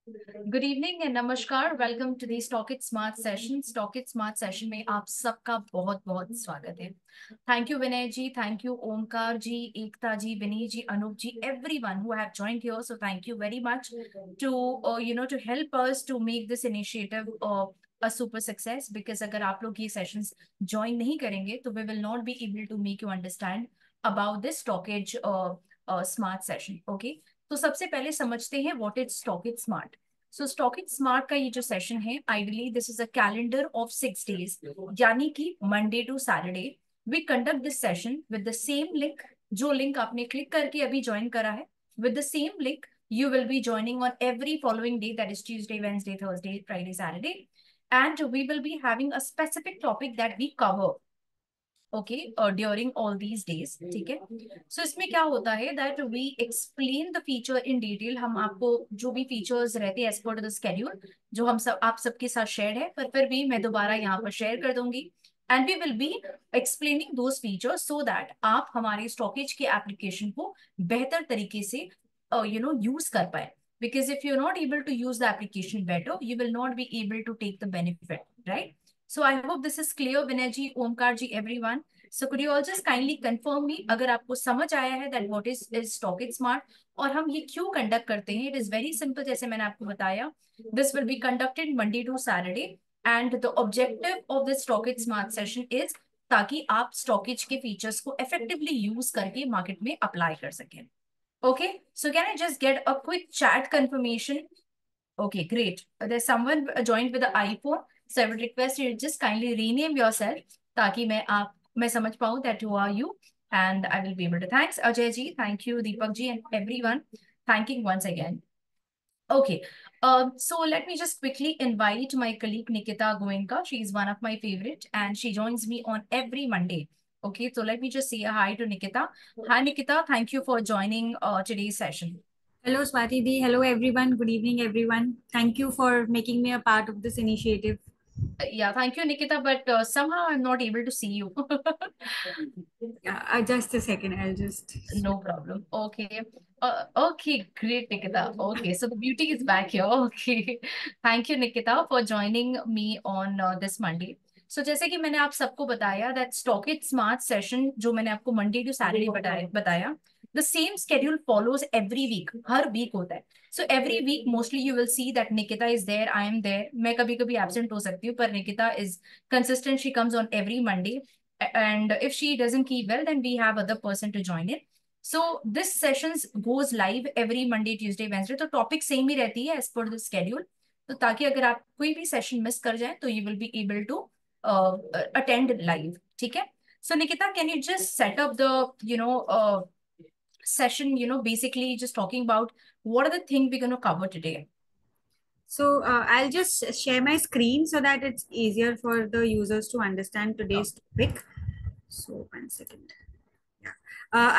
Good evening and namaskar. Welcome to the stock it smart session. Stock it smart session में आप सबका बहुत बहुत स्वागत है। Thank you Vinay ji, thank you Omkar ji, Ekta ji, Vineet ji, Anoop ji, everyone who have joined here. So thank you very much to help us to make this initiative a super success, because अगर आप लोग ये सेशंस ज्वाइन नहीं करेंगे तो we will not be able to make you understand about this stockage smart session. Okay, तो सबसे पहले समझते हैं what is stock it smart. So stock it smart का ये जो सेशन है, ideally this is a calendar of 6 days, यानी कि Monday to Saturday we conduct this session with the same link. जो लिंक आपने क्लिक करके अभी ज्वाइन करा है, with the same link you will be joining on every following day, that is Tuesday, Wednesday, Thursday, Friday, Saturday, and we will be having a specific topic that we cover okay during all these days. ठीक है, so इसमें क्या होता है that we explain the feature in detail. हम आपको जो भी फीचर्स रहते हैं एज पर द स्केड्यूल, जो हम सब आप सबके साथ शेयर है, पर फिर भी मैं दोबारा यहाँ पर शेयर कर दूंगी। And we will be explaining those features so that आप हमारे स्टॉकेज के एप्लीकेशन को बेहतर तरीके से यूज कर पाए। Because if you're not able to use the application better, you will not be able to take the benefit, right? So I hope this is clear, Vinay ji, Omkar ji, everyone. So could you all just kindly confirm me अगर आपको समझ आया है that what is Stock It Smart और हम ये क्यों conduct करते हैं। It is very simple, जैसे मैंने आपको बताया, this will be conducted Monday to Saturday and the objective of this Stock It Smart session is ताकि आप स्टॉकेज के फीचर्स को इफेक्टिवली यूज करके मार्केट में अप्लाई कर सकें। Okay, so can I just get a quick chat confirmation? Okay, great. There's someone joined with the iPhone, so I would request you to just kindly rename yourself ताकि मैं समझ पाऊँ that who are you, and I will be able to. Thanks Ajay ji, thank you Deepak ji, and everyone thanking once again. Okay, so let me just quickly invite my colleague Nikita Goenka. She is one of my favorite, and she joins me on every Monday. Okay, so let me just say a hi to Nikita. Hi Nikita, thank you for joining today's session. Hello, Swati Di. Hello, everyone. Good evening, everyone. Thank you for making me a part of this initiative. Yeah, thank you, Nikita. But somehow I'm not able to see you. Yeah, just a second. I'll just. No problem. Okay. Okay, great, Nikita. Okay, so the beauty is back here. Okay. Thank you, Nikita, for joining me on this Monday. So जैसे कि मैंने आप सबको बताया that Stock It Smart session जो मैंने आपको Monday to Saturday बताया, the same schedule follows every week. Her week होता है. So every week mostly you will see that Nikita is there, I am there. मैं कभी कभी absent हो सकती हूँ, पर Nikita is consistent. She comes on every Monday. And if she doesn't keep well, then we have other person to join in. So this sessions goes live every Monday, Tuesday, Wednesday. तो topic same ही रहती है as per the schedule. तो ताकि अगर आप कोई भी session miss कर जाए तो you will be able to attend live. ठीक है, so Nikita can you just set up the session, basically just talking about what are the things we're going to cover today. So I'll just share my screen so that it's easier for the users to understand today's topic. So 1 second. Yeah.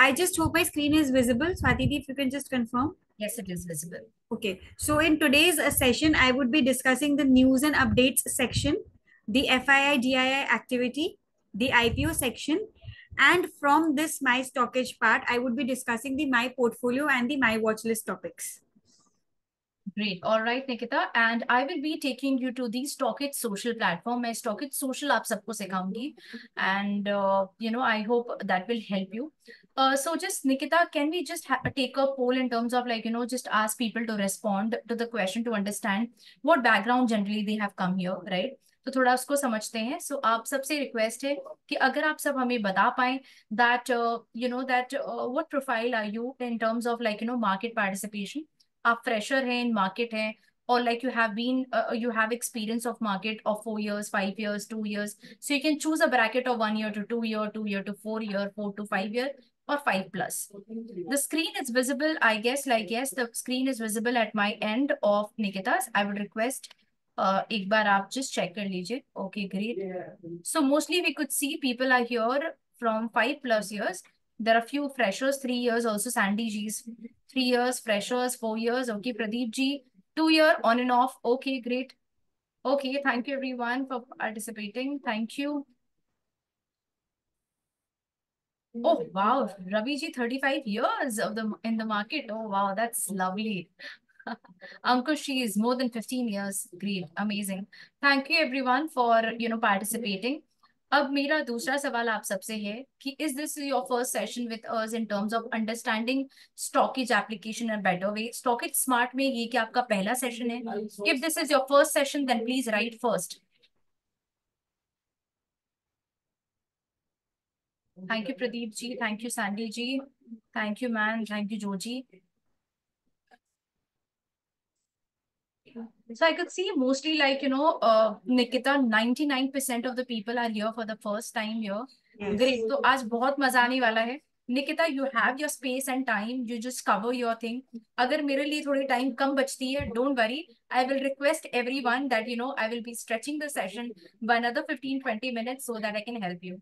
I just hope my screen is visible. Swati Di, if you can just confirm. Yes, it is visible. Okay. So in today's session, I would be discussing the news and updates section, the FII DII activity, the IPO section, and from this my stockage part, I would be discussing the my portfolio and the my watch list topics. Great. All right, Nikita. And I will be taking you to the Stockit social platform. मैं Stockit social आप सबको सिखाऊंगी. And, I hope that will help you. So just Nikita, can we just take a poll in terms of just ask people to respond to the question to understand what background generally they have come here, right? तो थोड़ा उसको समझते हैं। सो आप सबसे request है कि अगर आप सब हमें बता पाए that what profile are you in terms of market participation. आप फ्रेशर हैं इन मार्केट हैं, or like you have experience of market of 4 years, 5 years, 2 years, so you can choose a bracket of 1 year to 2 year, 2 year to 4 year, 4 to 5 year, or 5+. The screen is visible, I guess, like yes, the screen is visible at my end of Nikita's. I would request एक बार आप just check कर लीजिए. Okay, great. So mostly we could see people are here from 5+ years. There are few freshers, 3 years also. Sandy G's 3 years, freshers 4 years. Okay, Pradeep G 2 year on and off. Okay, great. Okay, thank you everyone for participating. Thank you. Oh wow, Ravi ji 35 years of the in the market. Oh wow, that's lovely. Ankush, she is more than 15 years. Great, amazing. Thank you everyone for participating. अब मेरा दूसरा सवाल आप सबसे है कि is this your first session with us in terms of understanding StockEdge application in better way. StockEdge smart में ये क्या आपका पहला सेशन है? If this is your first session then please write first. Thank you Pradeep ji, thank you Sandy ji, thank you man, thank you Joji. So I could see mostly Nikita, 99% of the people are here for the first time here. Yes. Great. तो आज बहुत मजा आने वाला है. Nikita, you have your space and time. You just cover your thing. अगर मेरे लिए थोड़ी टाइम कम बचती है, don't worry. I will request everyone that I will be stretching the session by another 15-20 minutes so that I can help you.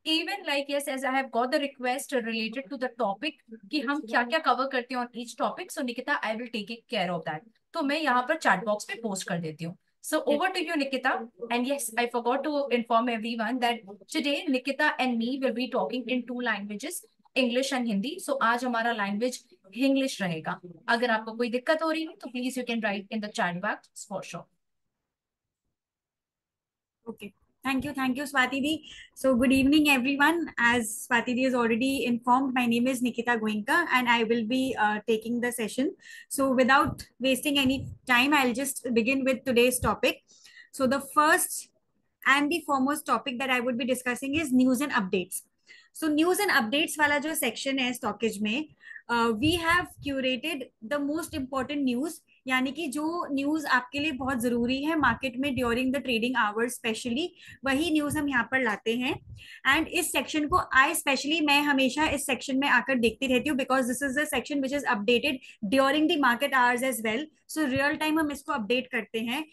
Even like yes, as I have got the request related to the topic कि हम क्या क्या cover करते हैं on each topic. So Nikita, I will take care of that. तो मैं यहाँ पर चैट बॉक्स पे पोस्ट कर देती हूँ. So over to you, Nikita. And yes, I forgot to inform everyone that today Nikita and me will be talking in two languages, English and Hindi. So आज हमारा लैंग्वेज इंग्लिश रहेगा. अगर आपको कोई दिक्कत हो रही है तो please you can write in the chat box for sure. Okay. Thank you, Swati Di. So, good evening, everyone. As Swati Di has already informed, my name is Nikita Goenka, and I will be taking the session. So, without wasting any time, I'll just begin with today's topic. So, the first and the foremost topic that I would be discussing is news and updates. So, news and updates वाला जो section है stockage में, we have curated the most important news, यानी कि जो news आपके लिए बहुत जरूरी है मार्केट में during the trading hours specially, वही न्यूज हम यहाँ पर लाते हैं. एंड इस सेक्शन को स्पेशली मैं हमेशा इस सेक्शन में आकर देखती रहती हूँ because this is the section which is updated during the market hours as well. So real time हम इसको अपडेट करते हैं.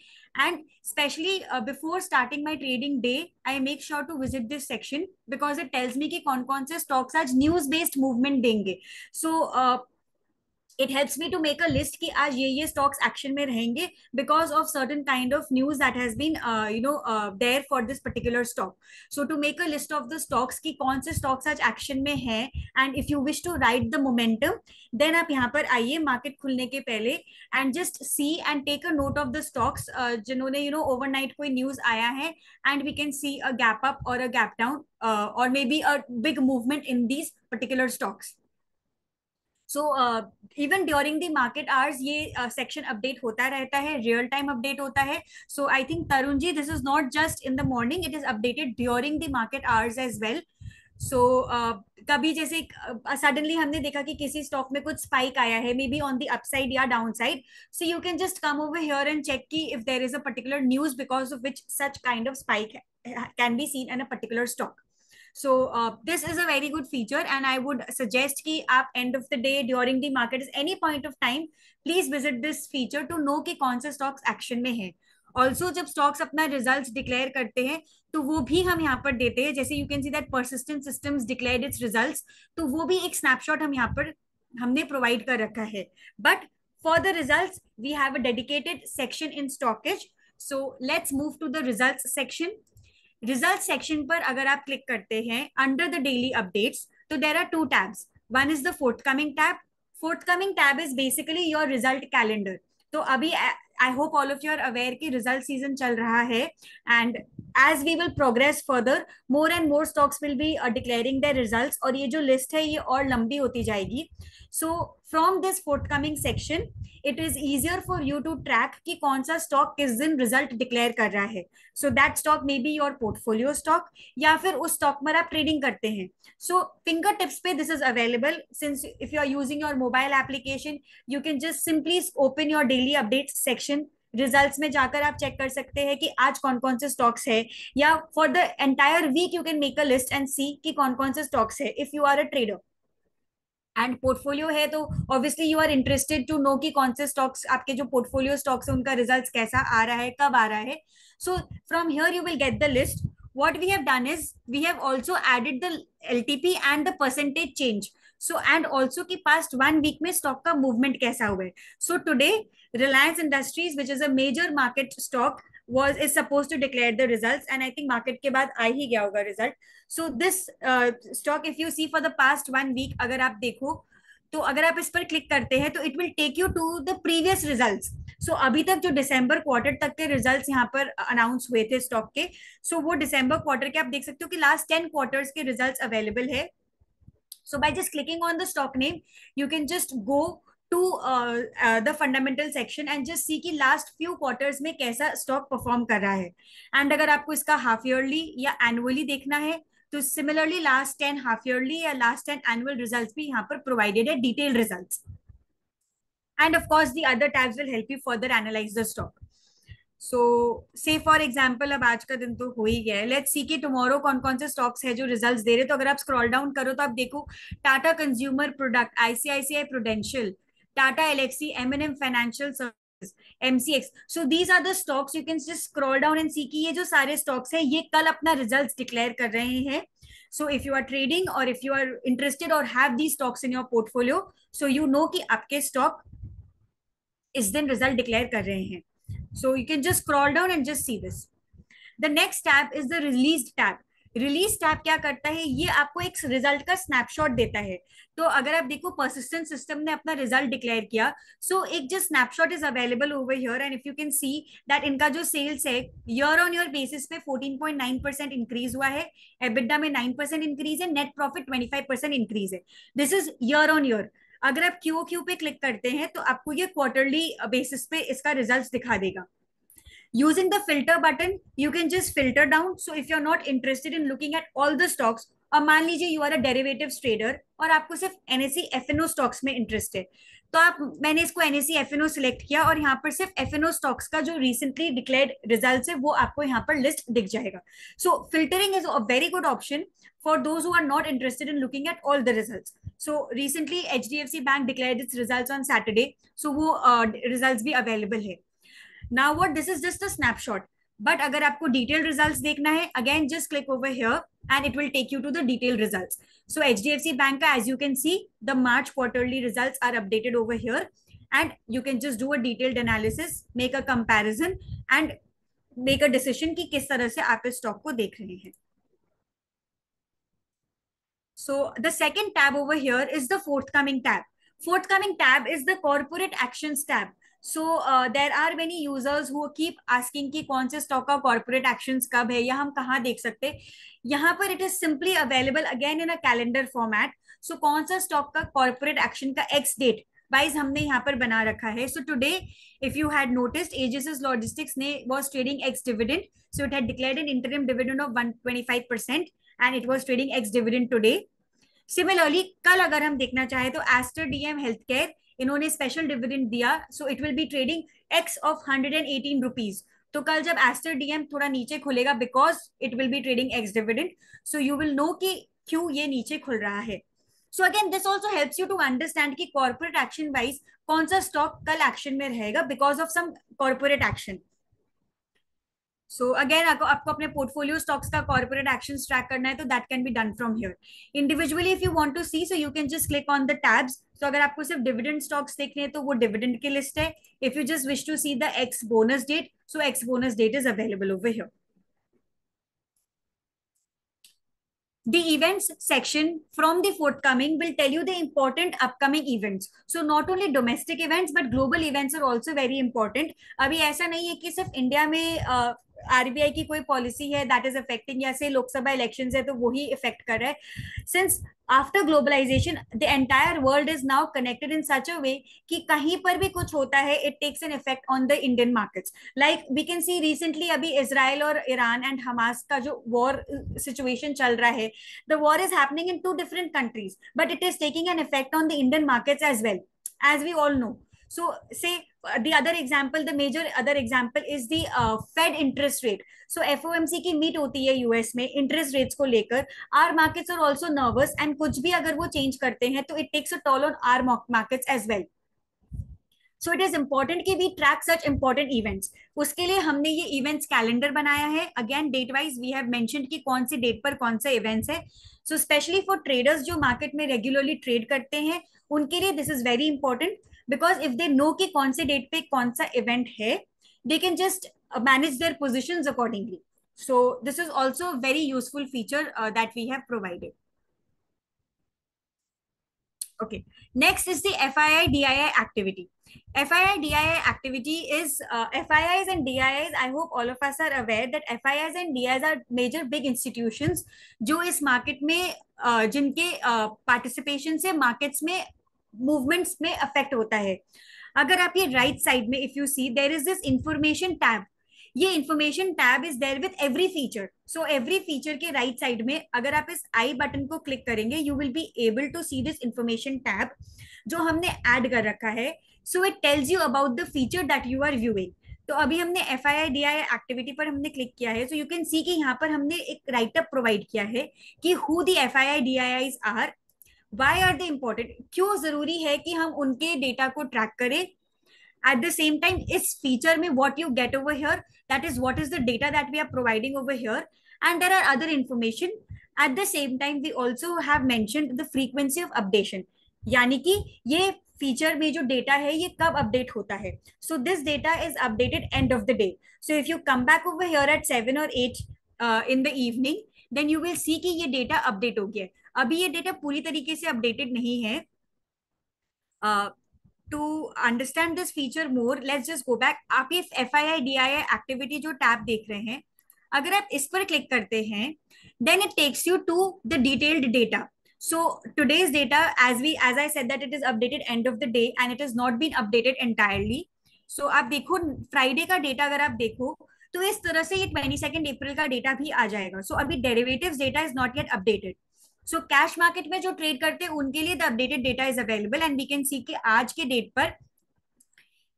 And especially before starting my trading day, I make sure to visit this section because it tells me कि कौन-कौन से stocks आज news based movement देंगे. So it helps me to make a list कि आज ये stocks action में रहेंगे because of certain kind of news that has been there for this particular stock. So to make a list of the stocks कि कौन से stocks आज action में हैं, and if you wish to write the momentum, then आप यहाँ पर आइए market खुलने के पहले and just see and take a note of the stocks जिन्होंने overnight कोई news आया है, and we can see a gap up or a gap down or maybe a big movement in these particular stocks. So even during the market hours ये section update होता रहता है, real time update होता है. So I think Tarun ji, this is not just in the morning, it is updated during the market hours as well. So कभी जैसे suddenly हमने देखा कि किसी stock में कुछ spike आया है, maybe on the upside या downside. So you can just come over here and check कि if there is a particular news because of which such kind of spike can be seen in a particular stock. So this is a very good feature, and I would suggest कि आप end of the day during the market is any point of time, please visit this feature to know कि कौन से stocks action में है. Also जब stocks अपना results declare करते हैं तो वो भी हम यहाँ पर देते हैं. जैसे you can see that Persistent Systems declared its results, तो वो भी एक snapshot हम यहाँ पर हमने provide कर रखा है. But for the results we have a dedicated section in stockage. So let's move to the results section. Result section पर अगर आप क्लिक करते हैं अंडर द डेली अपडेट्स, तो there are two tabs. One is the forthcoming tab. Forthcoming tab is basically your result calendar. तो अभी I hope all of you are aware कि result season चल रहा है, and as we will progress further more and more stocks will be declaring their results, और ये जो list है ये और लंबी होती जाएगी. So from this forthcoming section it is easier for you to track कि कौन सा stock किस दिन result declare कर रहा है. So that stock may be your portfolio stock या फिर उस stock में आप trading करते हैं. So fingertips पे this is available. Since if you are using your mobile application, you can just simply open your daily updates section. Results में जाकर आप चेक कर सकते हैं कि आज कौन कौन से स्टॉक्स है, या for the entire week you can make a list and see कि कौन कौन से स्टॉक्स है if you are a trader. And portfolio है तो obviously you are interested to know कि कौन से स्टॉक्स आपके जो पोर्टफोलियो स्टॉक्स है उनका रिजल्ट्स कैसा आ रहा है, कब आ रहा है. So from here you will get the list. what we have done is we have also added the LTP and the percentage change. So and also कि past 1 week में stock का movement कैसा हुआ है. So today Reliance Industries, which is a major market stock, is supposed to declare the results, and I think market के बाद आ ही गया होगा result. So this stock if you see for the past 1 week अगर आप देखो तो अगर आप इस पर क्लिक करते हैं तो it will take you to the previous results. So अभी तक जो दिसंबर क्वार्टर तक के रिजल्ट्स यहाँ पर अनाउंस हुए थे स्टॉक के, सो वो दिसंबर क्वार्टर के आप देख सकते हो कि लास्ट 10 क्वार्टर्स के रिजल्ट्स अवेलेबल है. So by just clicking on the stock name, you can just go to the fundamental section and just see कि last few quarters में कैसा stock perform कर रहा है. And अगर आपको इसका half yearly या annually देखना है तो similarly last 10 half yearly या last 10 annual results भी यहाँ पर provided है, detailed results. And of course the other tabs will help you further analyze the stock. सो से फॉर एग्जाम्पल अब आज का दिन तो हो ही गया है. लेट्स सी कि टुमारो कौन कौन से स्टॉक्स है जो रिजल्ट्स दे रहे. तो अगर आप स्क्रॉल डाउन करो तो आप देखो Tata consumer product, ICICI prudential, Tata Elxsi, M financial service, MCX. So these are the stocks. You can just scroll down and see कि ये जो सारे स्टॉक्स है ये कल अपना रिजल्ट्स डिक्लेयर कर रहे हैं. So if you are trading or if you are interested or have these stocks in your portfolio, so you know कि आपके स्टॉक इस दिन रिजल्ट डिक्लेयर कर रहे हैं. So you can just scroll down and just see this. The next tab is the released tab. Release tab क्या करता है, ये आपको एक रिजल्ट का स्नैपशॉट देता है. तो अगर आप देखो परसिस्टेंट सिस्टम ने अपना रिजल्ट डिक्लेयर किया, सो एक जो snapshot is available over here and if you can see that इनका जो सेल्स है ईयर ऑन ईयर बेसिस पे 14.9% इंक्रीज हुआ है, एबिडा में 9% इंक्रीज है, नेट प्रॉफिट 25% इंक्रीज है. This is year on year. अगर आप क्यू पे क्लिक करते हैं तो आपको ये क्वार्टरली बेसिस पे इसका रिजल्ट दिखा देगा. Using the filter button, you can just filter down. So if you're not interested in looking at all the stocks, और मान लीजिए you are a derivatives trader और आपको सिर्फ एनएससी एफएनओ स्टॉक्स में इंटरेस्ट है, तो आप मैंने इसको एनएससी एफएनओ सिलेक्ट किया और यहाँ पर सिर्फ एफएनओ स्टॉक्स का जो रिसेंटली डिक्लेयर्ड रिजल्ट्स है वो आपको यहाँ पर लिस्ट दिख जाएगा. So filtering is a very good option for those who are not interested in looking at all the results. So recently HDFC Bank declared its results on Saturday, so वो results भी available है. Now what, this is just a snapshot, but अगर आपको detailed results देखना है, again just click over here and it will take you to the detailed results. So HDFC Bank का as you can see the March quarterly results are updated over here and you can just do a detailed analysis, make a comparison and make a decision कि किस तरह से आप इस stock को देख रहे हैं. So the second tab over here is the forthcoming tab. Forthcoming tab is the corporate actions tab. So there are many users who keep asking कि कौन से स्टॉक का corporate actions कब है या हम कहाँ देख सकते हैं. यहाँ पर it is simply available again in a calendar format. So कौन सा स्टॉक का corporate action का X date वाइज हमने यहाँ पर बना रखा है. So today if you had noticed Aegis Logistics ने was trading X dividend, so it had declared an interim dividend of 125% and it was trading X dividend today. Similarly कल अगर हम देखना चाहे तो एस्टर डीएम हेल्थ केयर इन्होंने special dividend दिया, so it will be trading ex of 118 rupees. तो कल जब एस्टर डीएम थोड़ा नीचे खुलेगा because it will be trading ex dividend, so you will know कि क्यों ये नीचे खुल रहा है. So again this also helps you to understand कि कॉर्पोरेट एक्शन वाइज कौन सा स्टॉक कल एक्शन में रहेगा because of some corporate action. So again आपको अपने पोर्टफोलियो स्टॉक्स का कॉर्पोरेट एक्शन ट्रैक करना है तो that can be done from here. Individually if you want to see, so you can just click on the tabs. तो अगर आपको सिर्फ डिविडेंड स्टॉक्स देखने हैं तो वो डिविडेंड की लिस्ट है. If you just wish to see the ex bonus date, so ex bonus date is available over here. The events section from the forthcoming will tell you the important upcoming events. So not only domestic events but global events are also very important. अभी ऐसा नहीं है कि सिर्फ India में RBI की कोई policy है दैट इज अफेक्टिंग या से लोकसभा इलेक्शंस है तो वही इफेक्ट कर रहा है. Since after globalization the entire world is now connected in such a way कि कहीं पर भी कुछ होता है it takes an effect on the Indian markets. Like we can see recently अभी इजराइल और ईरान एंड हमास का जो वॉर सिचुएशन चल रहा है, the war is happening in two different countries but it is taking an effect on the Indian markets as well, as we all know. So say the other example, the major other example is the Fed interest rate. So FOMC की meet होती है US में interest rates को लेकर. Our markets are also nervous and कुछ भी अगर वो चेंज करते हैं तो it takes a toll on our markets as well. So it is important कि we track such important events. उसके लिए हमने ये इवेंट्स कैलेंडर बनाया है. Again date wise we have mentioned कि कौन सी डेट पर कौन सा इवेंट्स है. सो स्पेशली फॉर ट्रेडर्स जो मार्केट में रेगुलरली ट्रेड करते हैं उनके लिए this is very important because if they know कि कौन से डेट पे कौन सा इवेंट है they can just manage their positions accordingly. So this is also very useful feature that we have provided. Okay. Next is the FII DII activity. FII DII activity is FIIs and DIIs. I hope all of us are aware that FIIs and DIIs are major big institutions जो इस market में जिनके participation से markets में movements में affect होता है. अगर आप ये right side में if you see there is this information tab. ये information tab is there with every feature. So every feature के राइट साइड में अगर आप इस आई बटन को क्लिक करेंगे you will be able to see this information tab जो हमने ऐड कर रखा है. So it tells you about the feature that you are viewing. तो अभी हमने F I I D I activity पर हमने क्लिक किया है. सो यू कैन सी कि यहाँ पर हमने एक राइटअप प्रोवाइड किया है कि who the F I I D I Is are, why are the important, क्यों जरूरी है कि हम उनके डेटा को ट्रैक करें. At the same time, इस feature में what you get over here, that is what is the data that we are providing over here, and there are other information. At the same time, we also have mentioned the frequency of updation. यानी कि ये feature में जो data है ये कब update होता है. So this data is updated end of the day. So if you come back over here at 7 or 8 in the evening, then you will see कि ये data update हो गया है. अभी ये data पूरी तरीके से updated नहीं है. To understand this feature more, let's just go back. आप ये FII DII activity जो टैब देख रहे हैं, अगर आप इस पर क्लिक करते हैं, then it takes you to the detailed data. So today's data, as I said that it is updated end of the day and it has not been updated entirely. So आप देखो Friday का data अगर आप देखो तो इस तरह से ये 22 अप्रैल का डेटा भी आ जाएगा. So अभी derivatives data is not yet updated. So cash market में जो ट्रेड करते हैं उनके लिए the updated data is available and we can see कि आज के डेट पर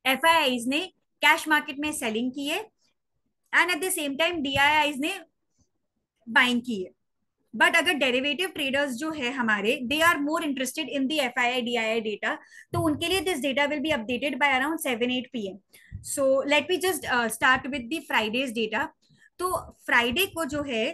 एफआईआईज ने कैश मार्केट में सेलिंग की है and at the same time DIIs ने बाइंग की है. बट अगर डेरिवेटिव ट्रेडर्स जो है हमारे they are more interested in the FII DII data, तो उनके लिए this data will be updated by around 7-8 PM. So let me just start with the Friday's data. तो फ्राइडे को जो है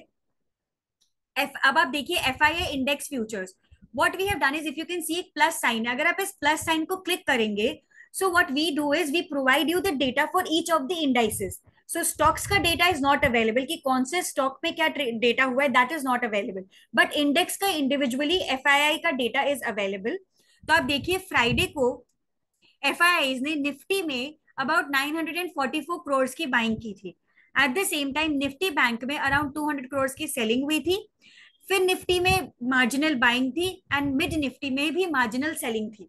अब आप देखिए FII index futures. What we have done is if you can सी एक प्लस साइन, अगर आप इस प्लस साइन को क्लिक करेंगे so what we do is we provide you the data for each of the indices. So stocks का data is not available कि कौन से स्टॉक पे क्या डेटा हुआ है, that is not available. But index का इंडिविजुअली FII का डेटा इज अवेलेबल. तो आप देखिए फ्राइडे को FIIs ने निफ्टी में अबाउट 944 करोड़ की बाइंग की थी. Eight the same time Nifty bank में अराउंड 200 करोड़ की सेलिंग हुई थी. फिर निफ्टी में मार्जिनल बाइंग थी एंड मिड निफ्टी में भी मार्जिनल सेलिंग थी.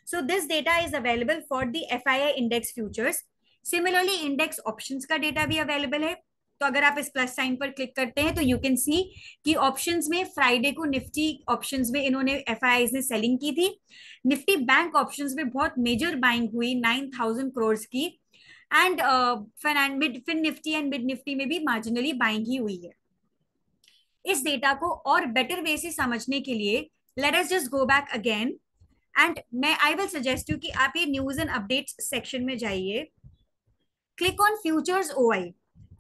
So this data is available for the FII index futures. Similarly index options का डेटा भी अवेलेबल है. तो अगर आप इस प्लस साइन पर क्लिक करते हैं तो यू कैन सी कि ऑप्शंस में फ्राइडे को निफ्टी ऑप्शंस में इन्होंने FIIs ने सेलिंग की थी. निफ्टी बैंक ऑप्शंस में बहुत मेजर बाइंग हुई 9,000 करोड़ की एंड फिर निफ्टी एंड मिड निफ्टी में भी मार्जिनली बाइंग ही हुई है. इस डेटा को और बेटर वे से समझने के लिए let us just go back again and I will suggest you कि आप ये न्यूज एंड अपडेट्स सेक्शन में जाइए. Click on futures OI.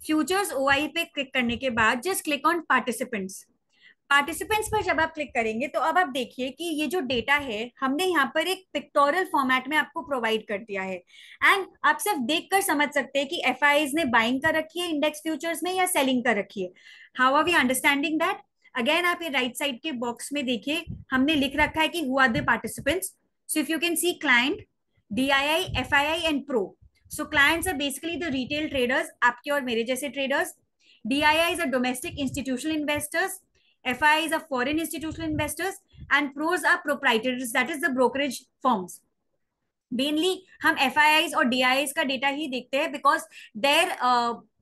Futures OI पे क्लिक करने के बाद just click on participants. Participants पर जब आप क्लिक करेंगे तो अब आप देखिए कि ये जो डेटा है हमने यहाँ पर एक पिक्टोरियल फॉर्मेट में आपको प्रोवाइड कर दिया है एंड आप सिर्फ देखकर समझ सकते हैं कि FIIs ने बाइंग कर रखी है इंडेक्स फ्यूचर्स में या सेलिंग कर रखी है. How are we understanding that? Again आप ये राइट साइड के बॉक्स में देखिए हमने लिख रखा है कि who are the participants. So if you can see client, DII, FII and pro. So clients are basically the retail traders, आपके और मेरे जैसे traders. DIIs are domestic institutional investors. FIIs are foreign institutional investors and pros are proprietaries, that is the brokerage firms. Mainly हम FIIs और DIIs का data ही देखते हैं because their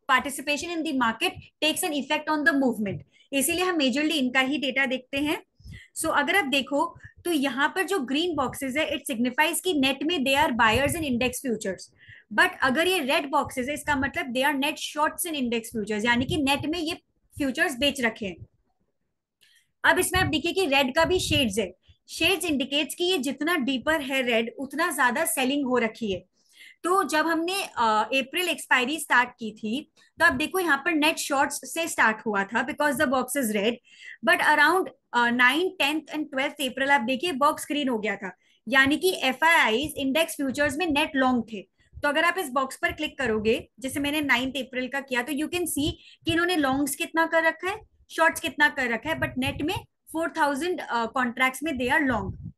participation in the market takes an effect on the movement. इसीलिए हम majorly इनका ही data देखते हैं. सो अगर आप देखो तो यहाँ पर जो ग्रीन बॉक्सेस है इट सिग्निफाइज कि नेट में they are buyers in index futures. But अगर ये रेड बॉक्सेस है इसका मतलब they are net shorts in index futures, यानी कि नेट में ये फ्यूचर्स बेच रखे हैं. अब इसमें आप देखिए कि रेड का भी शेड्स है. शेड्स इंडिकेट्स कि ये जितना डीपर है रेड उतना ज्यादा सेलिंग हो रखी है. तो जब हमने अप्रैल एक्सपायरी स्टार्ट की थी तो आप देखो यहाँ पर नेट शॉर्ट्स से स्टार्ट हुआ था because the box is red. But around 9, 10th and 12th अप्रैल आप देखिए बॉक्स ग्रीन हो गया था, यानी कि FIIs इंडेक्स फ्यूचर्स में नेट लॉन्ग थे. तो अगर आप इस बॉक्स पर क्लिक करोगे जैसे मैंने 9th अप्रैल का किया तो यू कैन सी कि इन्होंने लॉन्ग्स कितना कर रखा है, शॉर्ट्स कितना कर रखा है, बट नेट में 4,000 कॉन्ट्रैक्ट्स में they are long.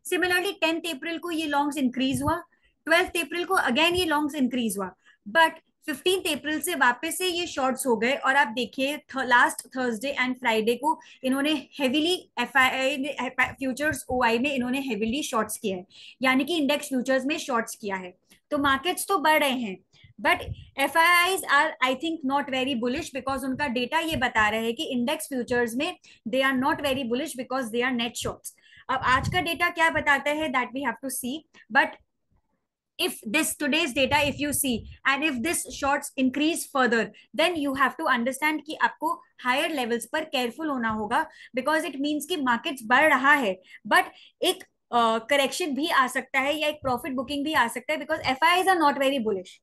Similarly 10th April को ये लॉन्ग्स इंक्रीज हुआ, 12th अप्रैल को अगेन ये लॉन्ग्स इंक्रीज हुआ, बट 15th अप्रैल से वापस से ये शॉर्ट्स हो गए। और आप देखिए लास्ट थर्सडे एंड फ्राइडे को इन्होंने हेविली एफआईआई फ्यूचर्स ओआई में इन्होंने हेविली शॉर्ट्स किया है, यानी कि इंडेक्स फ्यूचर्स में शॉर्ट्स किया है। तो मार्केट्स तो बढ़ रहे हैं, but FIIs are I think not very bullish, because उनका डेटा ये बता रहा है कि इंडेक्स फ्यूचर्स में they are not very bullish because they are net shorts. अब आज का डेटा क्या बताता है that we have to see, but if this today's data if you see and if this shorts increase further, then you have to understand कि आपको higher levels पर careful होना होगा, because it means कि markets बढ़ रहा है, but एक correction भी आ सकता है या एक profit booking भी आ सकता है, because FIIs are not very bullish.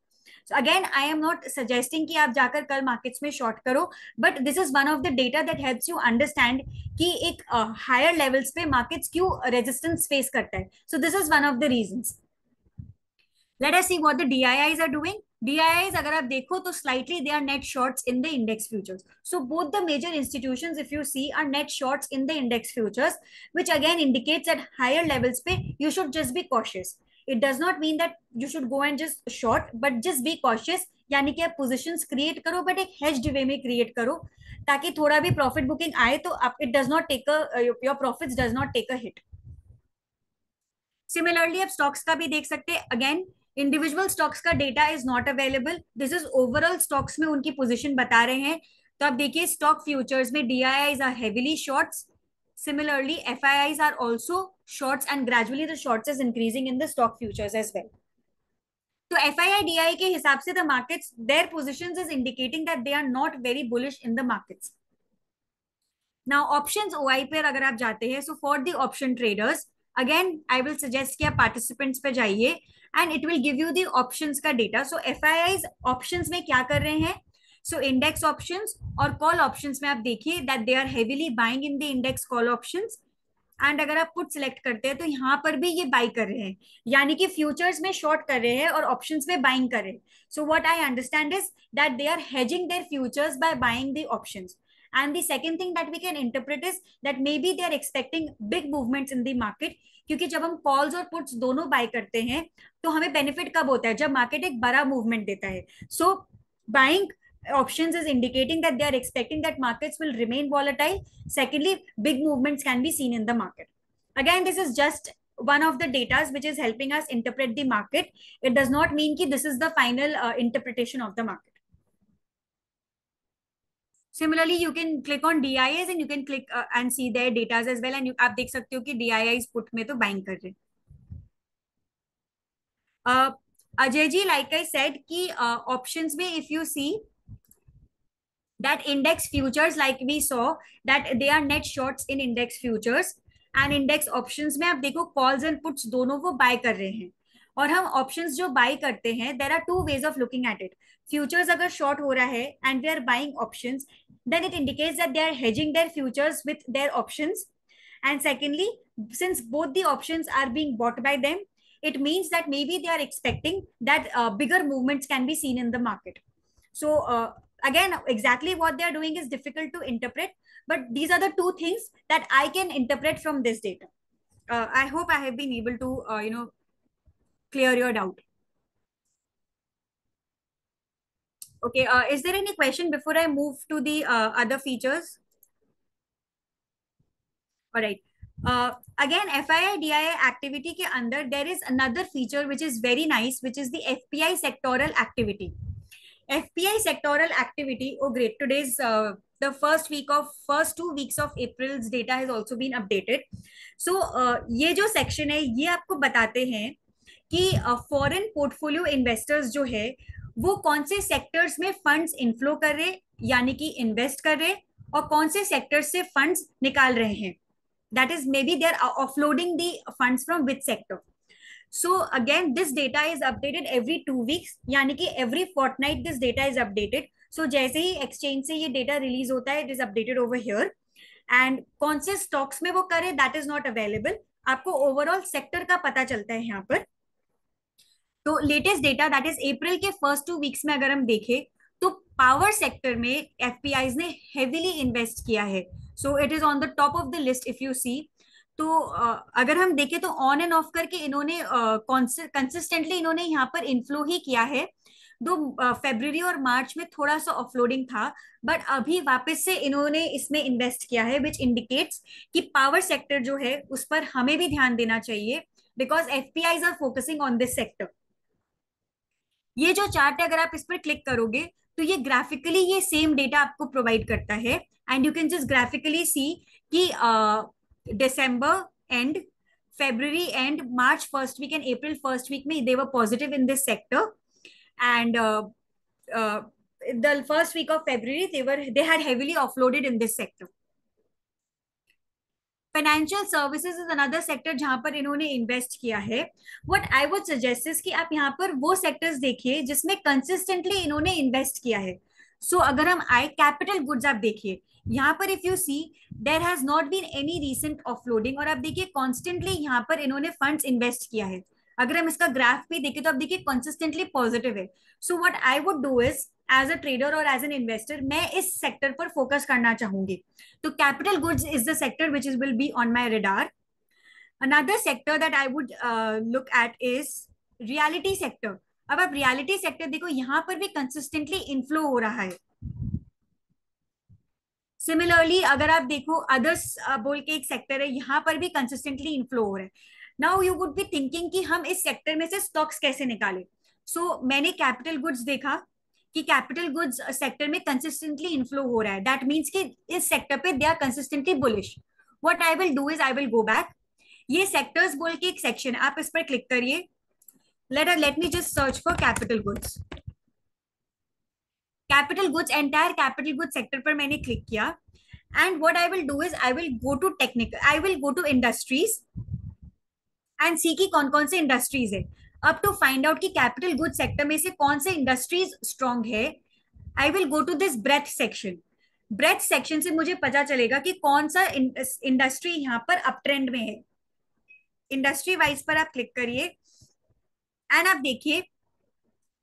So again, I am not suggesting कि आप जाकर कल markets में short करो, but this is one of the data that helps you understand कि एक higher levels पे markets क्यों resistance face करता है. So this is one of the reasons. Let us see what the DIIs are doing. DIIs अगर आप देखो तो slightly they are net shorts in the index futures. So both the major institutions if you see are net shorts in the index futures, which again indicates at higher levels पे you should just be cautious. It does not mean that you should go and just short, but just be cautious. यानी कि आप positions create करो, but एक hedged way में create करो, ताकि थोड़ा भी profit booking आए तो आप it does not take a your profits does not take a hit. Similarly, आप stocks का भी देख सकते हैं. Again, इंडिविजुअल स्टॉक्स का data is not available, this is overall stocks में उनकी पोजीशन बता रहे हैं. तो आप देखिए स्टॉक फ्यूचर्स में DIIs are heavily shorts, similarly FIIs are also shorts and gradually the shorts is increasing in the stock futures as well. तो FII DI के हिसाब से the markets their positions is indicating that they are not very bullish in the markets. Now options OI पर अगर आप जाते हैं, so for the option traders again I will suggest कि आप पार्टिसिपेंट्स पे जाइए and it will give you the options का data. So FIIs options में क्या कर रहे हैं, so index options और call options में आप देखिए that they are heavily buying in the index call options, and अगर आप put select करते हैं तो यहाँ पर भी ये buy कर रहे हैं, यानी कि futures में short कर रहे हैं और options में buying कर रहे हैं. So what I understand is that they are hedging their futures by buying the options. And the second thing that we can interpret is that maybe they are expecting big movements in the market, क्योंकि जब हम calls और puts दोनों bye करते हैं तो हमें benefit कब होता है, जब मार्केट एक बड़ा मूवमेंट देता है. So buying options is indicating that they are expecting that markets will remain volatile. Secondly, big movements can be seen in the market. Again, this is just one of the data which is helping us interpret the market. It does not mean that this is the final interpretation of the market. Similarly, you can click on DIIs and you can click and see their data as well. And आप देख सकते हो कि DIIs put में तो buying कर रहे हैं. Ajay ji, like I said, कि options में if you see that index futures, like we saw that they are net shorts in index futures, and index options में आप देखो calls and puts दोनों वो buy कर रहे हैं. और हम options जो buy करते हैं, there are two ways of looking at it. Futures अगर short हो रहा है and we are buying options, then it indicates that they are hedging their futures with their options. And secondly, since both the options are being bought by them, it means that maybe they are expecting that bigger movements can be seen in the market. So again, exactly what they are doing is difficult to interpret, but these are the two things that I can interpret from this data. I hope I have been able to clear your doubt. Okay, is there any question before I move to the other features? All right. Again, FII DII activity के अंदर there is another feature which is very nice, which is the FPI sectoral activity. FPI sectoral activity. Oh, great! Today's the first 2 weeks of April's data has also been updated. So ये जो section है ये आपको बताते हैं कि foreign portfolio investors जो है वो कौन से sectors में funds inflow कर रहे, यानी कि invest कर रहे, और कौन से sectors से funds निकाल रहे हैं. That is, maybe they are offloading the funds from which sector. So again, this data is updated every 2 weeks, यानी कि every fortnight this data is updated. So जैसे ही exchange से ये data release होता है, it is updated over here. And कौन से stocks में वो करे, that is not available. आपको overall sector का पता चलता है यहाँ पर. तो latest data, that is April के first 2 weeks में अगर हम देखें तो power sector में FPIs ने heavily invest किया है. So it is on the top of the list if you see. तो अगर हम देखें तो ऑन एंड ऑफ करके इन्होंने कंसिस्टेंटली इन्होंने यहाँ पर इनफ्लो ही किया है। दो फरवरी और मार्च में थोड़ा सा ऑफलोडिंग था, बट अभी वापस से इन्होंने इसमें इन्वेस्ट किया है, विच इंडिकेट्स कि पावर सेक्टर जो है उस पर हमें भी ध्यान देना चाहिए, because FPIs are focusing on this sector. ये जो चार्ट है, अगर आप इस पर क्लिक करोगे तो ये ग्राफिकली ये सेम डेटा आपको प्रोवाइड करता है, and you can just graphically see कि December end, February and March first week and April first week में they were positive in this sector, and uh, the first week of February they had heavily offloaded in this sector. Financial services is another sector जहां पर इन्होंने invest किया है। What I would suggest is कि आप यहाँ पर वो सेक्टर्स देखिए जिसमें कंसिस्टेंटली इन्होंने इन्वेस्ट किया है। सो अगर हम आए कैपिटल गुड्स, आप देखिए यहाँ पर if you see there has not been any recent offloading, और आप देखिए कॉन्स्टेंटली यहाँ पर इन्होंने फंड्स इन्वेस्ट किया है। अगर हम इसका ग्राफ भी देखें तो आप देखिए कंसिस्टेंटली पॉजिटिव है। So what I would do is as a trader और एज एन इन्वेस्टर मैं इस सेक्टर पर फोकस करना चाहूंगी। तो capital goods is the sector which is will be on my radar. Another sector that I would look at is reality sector. अब आप reality sector देखो, यहां पर भी कंसिस्टेंटली इनफ्लो हो रहा है। सिमिलरली अगर आप देखो अदर्स बोल के एक सेक्टर है, यहां पर भी कंसिस्टेंटली इनफ्लो हो रहा है। Now you would be thinking कि हम इस सेक्टर में से स्टॉक्स कैसे निकालें। सो मैंने कैपिटल गुड्स देखा कि कैपिटल गुड्स सेक्टर में कंसिस्टेंटली इनफ्लो हो रहा है, दैट मीन्स कि इस सेक्टर पे they are consistently bullish. What I will do is I will go back, ये सेक्टर्स बोल के एक सेक्शन, आप इस पर क्लिक करिए। Let me just search for capital goods. Capital goods, entire capital goods sector पर मैंने क्लिक किया, and what I will do is I will go to technical, I will go to industries and see की कौन कौन से industries है। अब to find out कि कैपिटल गुड्स सेक्टर में से कौन से इंडस्ट्रीज स्ट्रॉन्ग है, I will go to this breadth section. Breadth section से मुझे पता चलेगा कि कौन सा इंडस्ट्री यहाँ पर अप ट्रेंड में है। इंडस्ट्री वाइज पर आप क्लिक करिए, एंड आप देखिए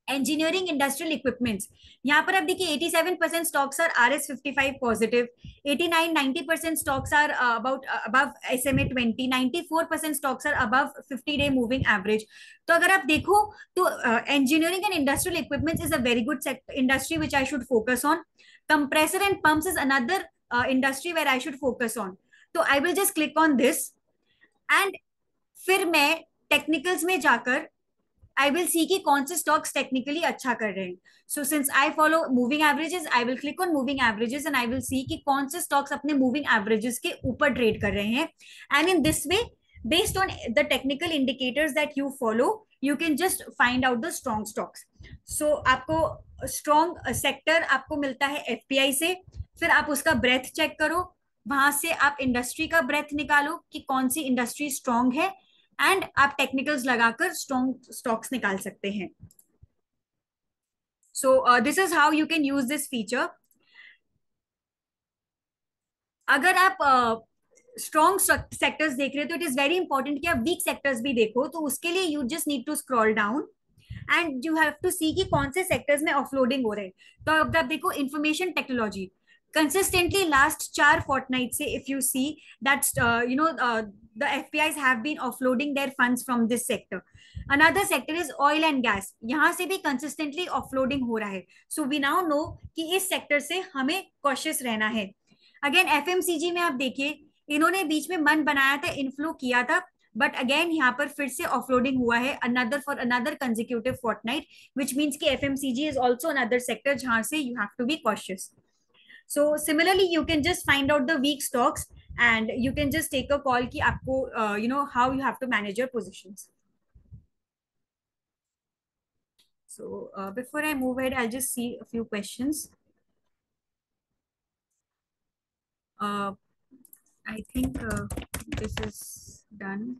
इंजीनियरिंग इंडस्ट्रियल इक्विपमेंट्स, यहाँ पर आप देखिए 87% stocks are RS55 positive, 89-90% stocks are about above SMA 20, 94% stocks are above 50-day moving average. तो अगर आप देखो तो engineering and industrial equipments is a very good industry which I should focus on. Compressor and pumps is another industry where I should focus on. तो I will just click on this, and फिर मैं technicals में जाकर I will see कि कौन से stocks technically अच्छा कर रहे हैं। So since I follow moving averages, I will click on moving averages and I will see कि कौन से स्टॉक्स अपने मूविंग एवरेजेस के ऊपर ट्रेड कर रहे हैं। And in this way, based on the technical indicators that you follow, you can just find out the strong stocks. So आपको स्ट्रॉन्ग सेक्टर आपको मिलता है एफपीआई से, फिर आप उसका ब्रेथ चेक करो, वहां से आप इंडस्ट्री का ब्रेथ निकालो कि कौन सी इंडस्ट्री स्ट्रॉन्ग है, एंड आप टेक्निकल्स लगाकर स्ट्रॉन्ग स्टॉक्स निकाल सकते हैं। सो this is how you can use this feature. अगर आप स्ट्रॉन्ग सेक्टर्स देख रहे हो तो इट इज वेरी इंपॉर्टेंट कि आप वीक सेक्टर्स भी देखो, तो उसके लिए you just need to scroll down and you have to see कि कौन से सेक्टर्स में ऑफलोडिंग हो रहे हैं। तो अब आप देखो information technology, consistently last 4 fortnight से if you see that's the FPIs have been offloading their funds from this sector. Another sector is oil and gas, यहाँ से भी consistently offloading हो रहा है। So we now know कि इस sector से हमें cautious रहना है। Again FMCG में आप देखिए इन्होंने बीच में मन बनाया था, इनफ्लो किया था, बट अगेन यहाँ पर फिर से ऑफलोडिंग हुआ है another for another consecutive fortnight, which means कि FMCG is also another sector जहां से you have to be cautious. So similarly, you can just find out the weak stocks and you can just take a call कि आपको how you have to manage your positions. So before I move ahead, I'll just see a few questions. I think this is done.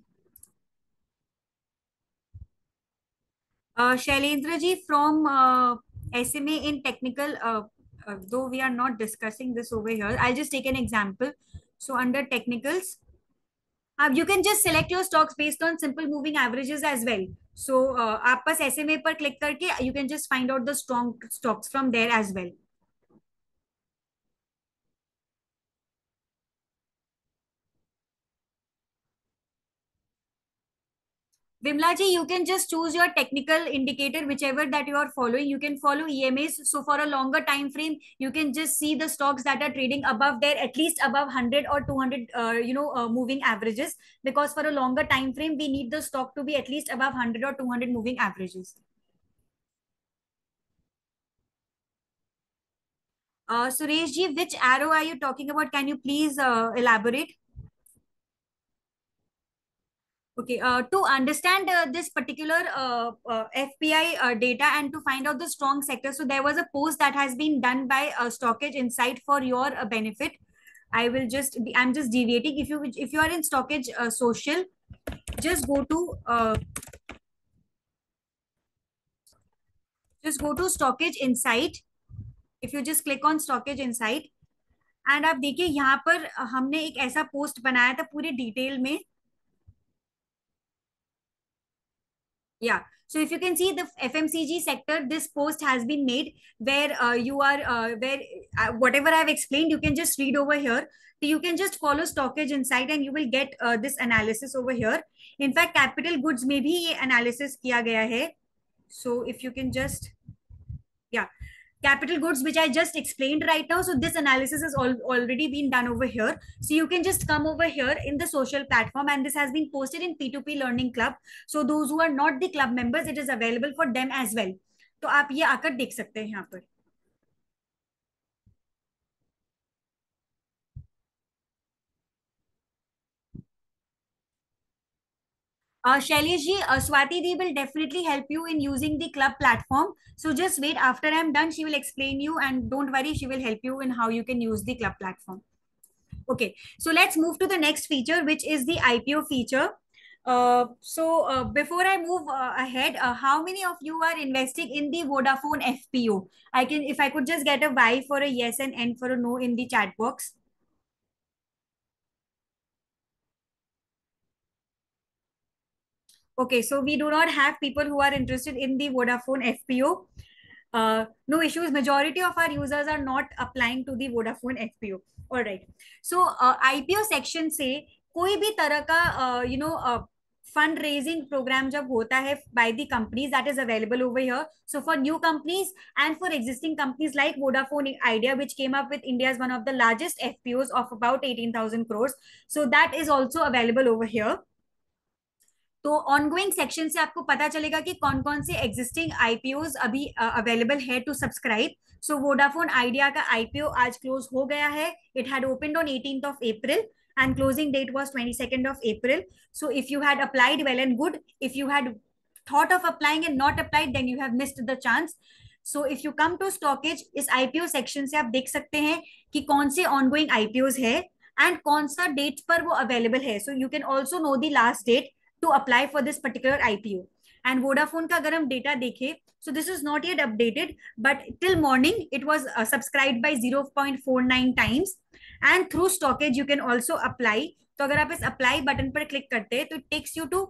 Shailendra ji from SMA in technical, though we are not discussing this over here, I'll just take an example. So under technicals, you can just select your stocks based on simple moving averages as well. So आप बस SMA पर click करके you can just find out the strong stocks from there as well. Vimla ji, you can just choose your technical indicator, whichever that you are following. You can follow EMAs. So for a longer time frame, you can just see the stocks that are trading above there, at least above 100 or 200, moving averages. Because for a longer time frame, we need the stock to be at least above 100 or 200 moving averages. Suresh ji, which arrow are you talking about? Can you please elaborate? Okay, to understand this particular FPI data and to find out the strong sector, so there was a post that has been done by Stockage Insight for your benefit. I'm just deviating. If you are in Stockage Social, just go to Stockage Insight. If you just click on Stockage Insight, and आप देखिए यहाँ पर हमने एक ऐसा post बनाया था पूरे डिटेल में. Yeah. So if you can see the FMCG sector, this post has been made where whatever I've explained, you can just read over here. So you can just follow Stockage Insight and you will get this analysis over here. In fact, capital goods में भी ये analysis किया गया है. So if you can just, yeah, capital goods, which I just explained right now. So this analysis has already been done over here. So you can just come over here in the social platform, and this has been posted in P2P Learning Club. So those who are not the club members, it is available for them as well. तो आप ये आकर देख सकते हैं यहाँ पर. Shailesh ji, Swati Di will definitely help you in using the club platform. So just wait. After I'm done, she will explain you, and don't worry, she will help you in how you can use the club platform. Okay, so let's move to the next feature, which is the IPO feature. Before I move ahead, how many of you are investing in the Vodafone FPO? If I could just get a Y for a yes and N for a no in the chat box. Okay, so we do not have people who are interested in the Vodafone FPO. No issues. Majority of our users are not applying to the Vodafone FPO. All right. So IPO section से कोई भी तरह का fund raising program जब होता है by the companies, that is available over here. So for new companies and for existing companies like Vodafone Idea, which came up with India's one of the largest FPOs of about 18,000 crores. So that is also available over here. तो ongoing section से आपको पता चलेगा कि कौन कौन से existing IPOs अभी अवेलेबल है to subscribe. So Vodafone Idea का आईपीओ आज क्लोज हो गया है. It had opened on 18th of April and closing date was 22nd of April. So if you had applied, well and good. If you had thought of applying and not applied, then you have missed the chance. So if you come to Stockage, इस IPO section से आप देख सकते हैं कि कौन से ongoing IPOs है एंड कौन सा डेट पर वो अवेलेबल है. So you can also know the last date to apply for this particular IPO. And Vodafone का अगर हम डेटा देखें, so this is not yet updated, but till morning it was subscribed by 0.49 times. And through Stockage you can also apply. तो अगर आप इस apply button पर click करते हैं, तो it takes you to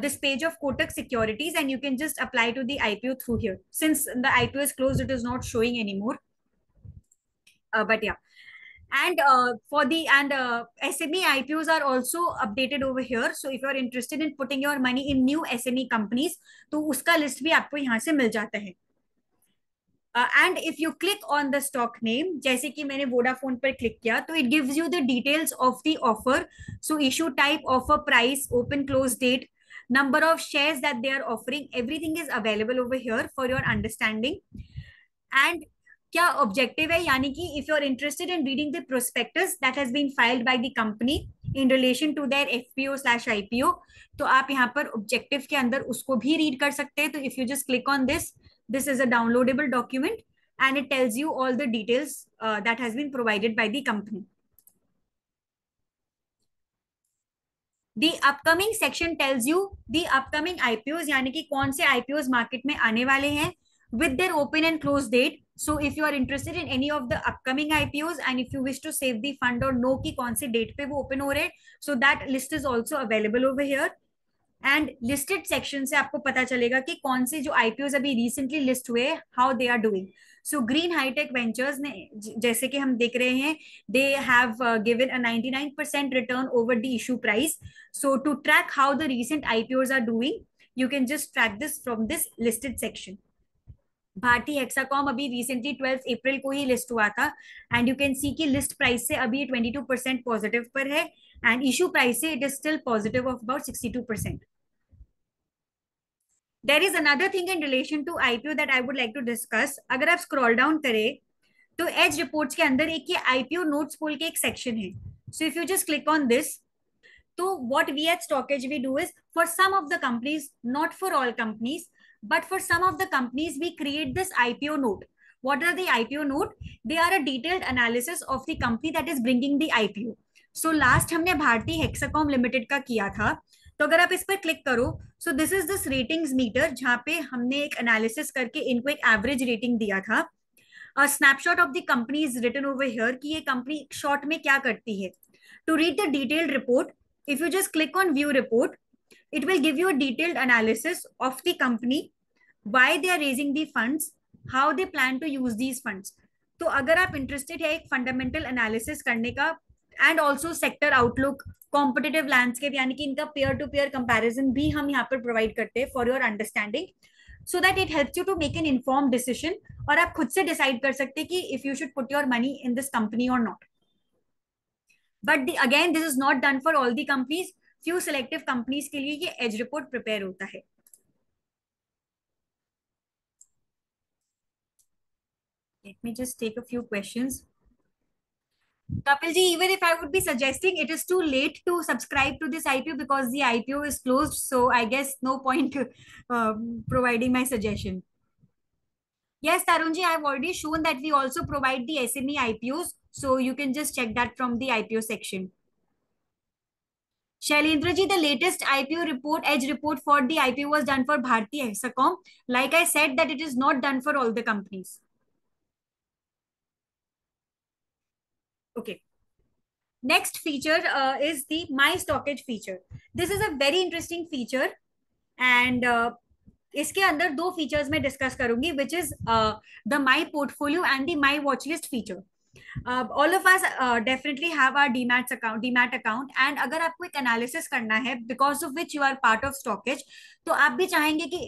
this page of Kotak Securities, and you can just apply to the IPO through here. Since the IPO is closed, it is not showing anymore. But yeah. And SME IPOs are also updated over here. So if you are interested in putting your money in new SME companies, तो उसका list भी आपको यहाँ से मिल जाता है. And if you click on the stock name, जैसे कि मैंने वोडाफोन पर क्लिक किया, तो it gives you the details of the offer. So issue type, offer price, open close date, number of shares that they are offering, everything is available over here for your understanding. And क्या objective है, यानी कि if you are interested in reading the prospectus that has been filed by the company in relation to their FPO/IPO, तो आप यहाँ पर objective के अंदर उसको भी रीड कर सकते हैं. तो if you just click on this is a downloadable document and it tells you all the details that has been provided by the company. The upcoming section tells you the upcoming IPOs, यानी कि कौन से IPOs market में आने वाले हैं with their open and close date. So if you are interested in any of the upcoming IPOs and if you wish to save the fund or know कि कौन से date पे वो open हो रहे, so that list is also available over here. And listed section से आपको पता चलेगा कि कौन से जो आईपीओ अभी रिसेंटली लिस्ट हुए, how they are doing. So Green Hitech Ventures ने, जैसे कि हम देख रहे हैं, they have given a 99% return over the issue price. So to track how the recent IPOs are doing, you can just track this from this listed section. Bharti Hexacom अभी recently 12 April को ही लिस्ट हुआ था, and you can see कि list price से अभी 22% positive पर है, एंड इशू प्राइस से it is still positive of about 62%. There is another thing in relation to IPO that I would like to discuss. अगर आप स्क्रॉल डाउन करें तो एज रिपोर्ट्स के अंदर एक ये आईपीओ नोट्स बोल के एक सेक्शन है. सो if you just click on this, तो what we at Stockage we do is, for some of the companies, not for all companies, but for some of the companies we create this IPO note. What are the IPO note? They are a detailed analysis of the company that is bringing the IPO. So last हमने Bharti Hexacom limited का किया था. तो अगर आप इस पर click करो, so this is this ratings meter, जहाँ पे हमने एक एनालिसिस करके इनको एक एवरेज रेटिंग दिया था. A snapshot of the company is written over here कि ये कंपनी शॉर्ट में क्या करती है. To read the detailed report, if you just click on view report, it will give you a detailed analysis of the company, why they are raising the funds, how they plan to use these funds. तो अगर आप interested है एक fundamental analysis करने का, and also sector outlook, competitive landscape, यानी कि इनका पेयर टू पेयर कंपैरिजन भी हम यहाँ पर प्रोवाइड करते हैं for your understanding, so that it helps you to make an inform decision, और आप खुद से डिसाइड कर सकते हैं कि if you should put your money in this company और not. But again this is not done for all the companies. Few selective companies के लिए ये एज रिपोर्ट प्रिपेयर होता है. Let me just take a few questions. Kapil ji, even if I would be suggesting, it is too late to subscribe to this IPO because the IPO is closed. So I guess no point providing my suggestion. Yes, Tarunji, I have already shown that we also provide the SME IPOs. So you can just check that from the IPO section. Shailendra ji, the latest IPO report, edge report for the IPO was done for Bharti Hexacom. Like I said, that it is not done for all the companies. Okay. Next feature is the My Stockage feature. This is a very interesting feature, and इसके अंदर दो features में discuss करूंगी, which is the my portfolio and the my watch list feature. All of us definitely have our demat account, and अगर आपको एक analysis करना है because of which you are part of StockEdge, तो आप भी चाहेंगे कि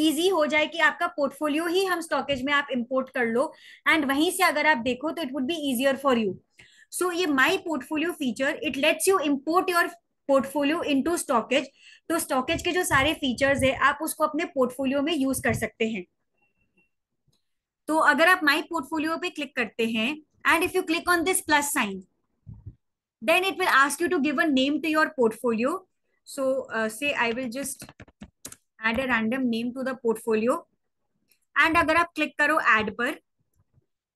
इजी हो जाए कि आपका पोर्टफोलियो ही हम स्टॉकेज में आप इंपोर्ट कर लो, एंड वहीं से अगर आप देखो तो it would be easier for you. So ये my portfolio feature, it lets you import your portfolio into StockEdge. तो स्टॉकेज के जो सारे फीचर्स है आप उसको अपने पोर्टफोलियो में यूज कर सकते हैं. तो अगर आप माई पोर्टफोलियो पे क्लिक करते हैं, and if you click on this plus sign, then it will ask you to give a name to your portfolio. So say I will just add a random name to the portfolio, and अगर आप click करो add पर,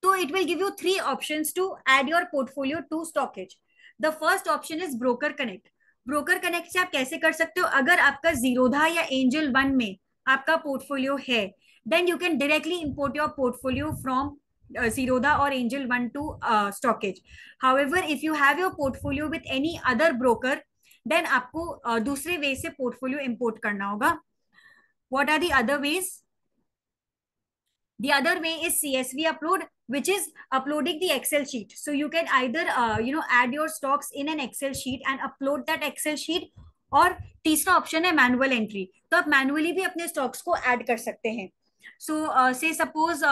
तो it will give you three options to add your portfolio to stockage. The first option is broker connect. Broker connect से आप कैसे कर सकते हो, अगर आपका जीरोधा या एंजल वन में आपका पोर्टफोलियो है, then you can directly import your portfolio from Zerodha or Angel One to Stockage. However, if you have your portfolio with any other broker, then आपको दूसरे वे से पोर्टफोलियो इंपोर्ट करना होगा. What are the other ways? The other way is CSV upload, which is uploading the Excel sheet. So you can either add your stocks in an Excel sheet and upload that Excel sheet, और तीसरा option है manual entry. तो आप manually भी अपने stocks को add कर सकते हैं. सो से suppose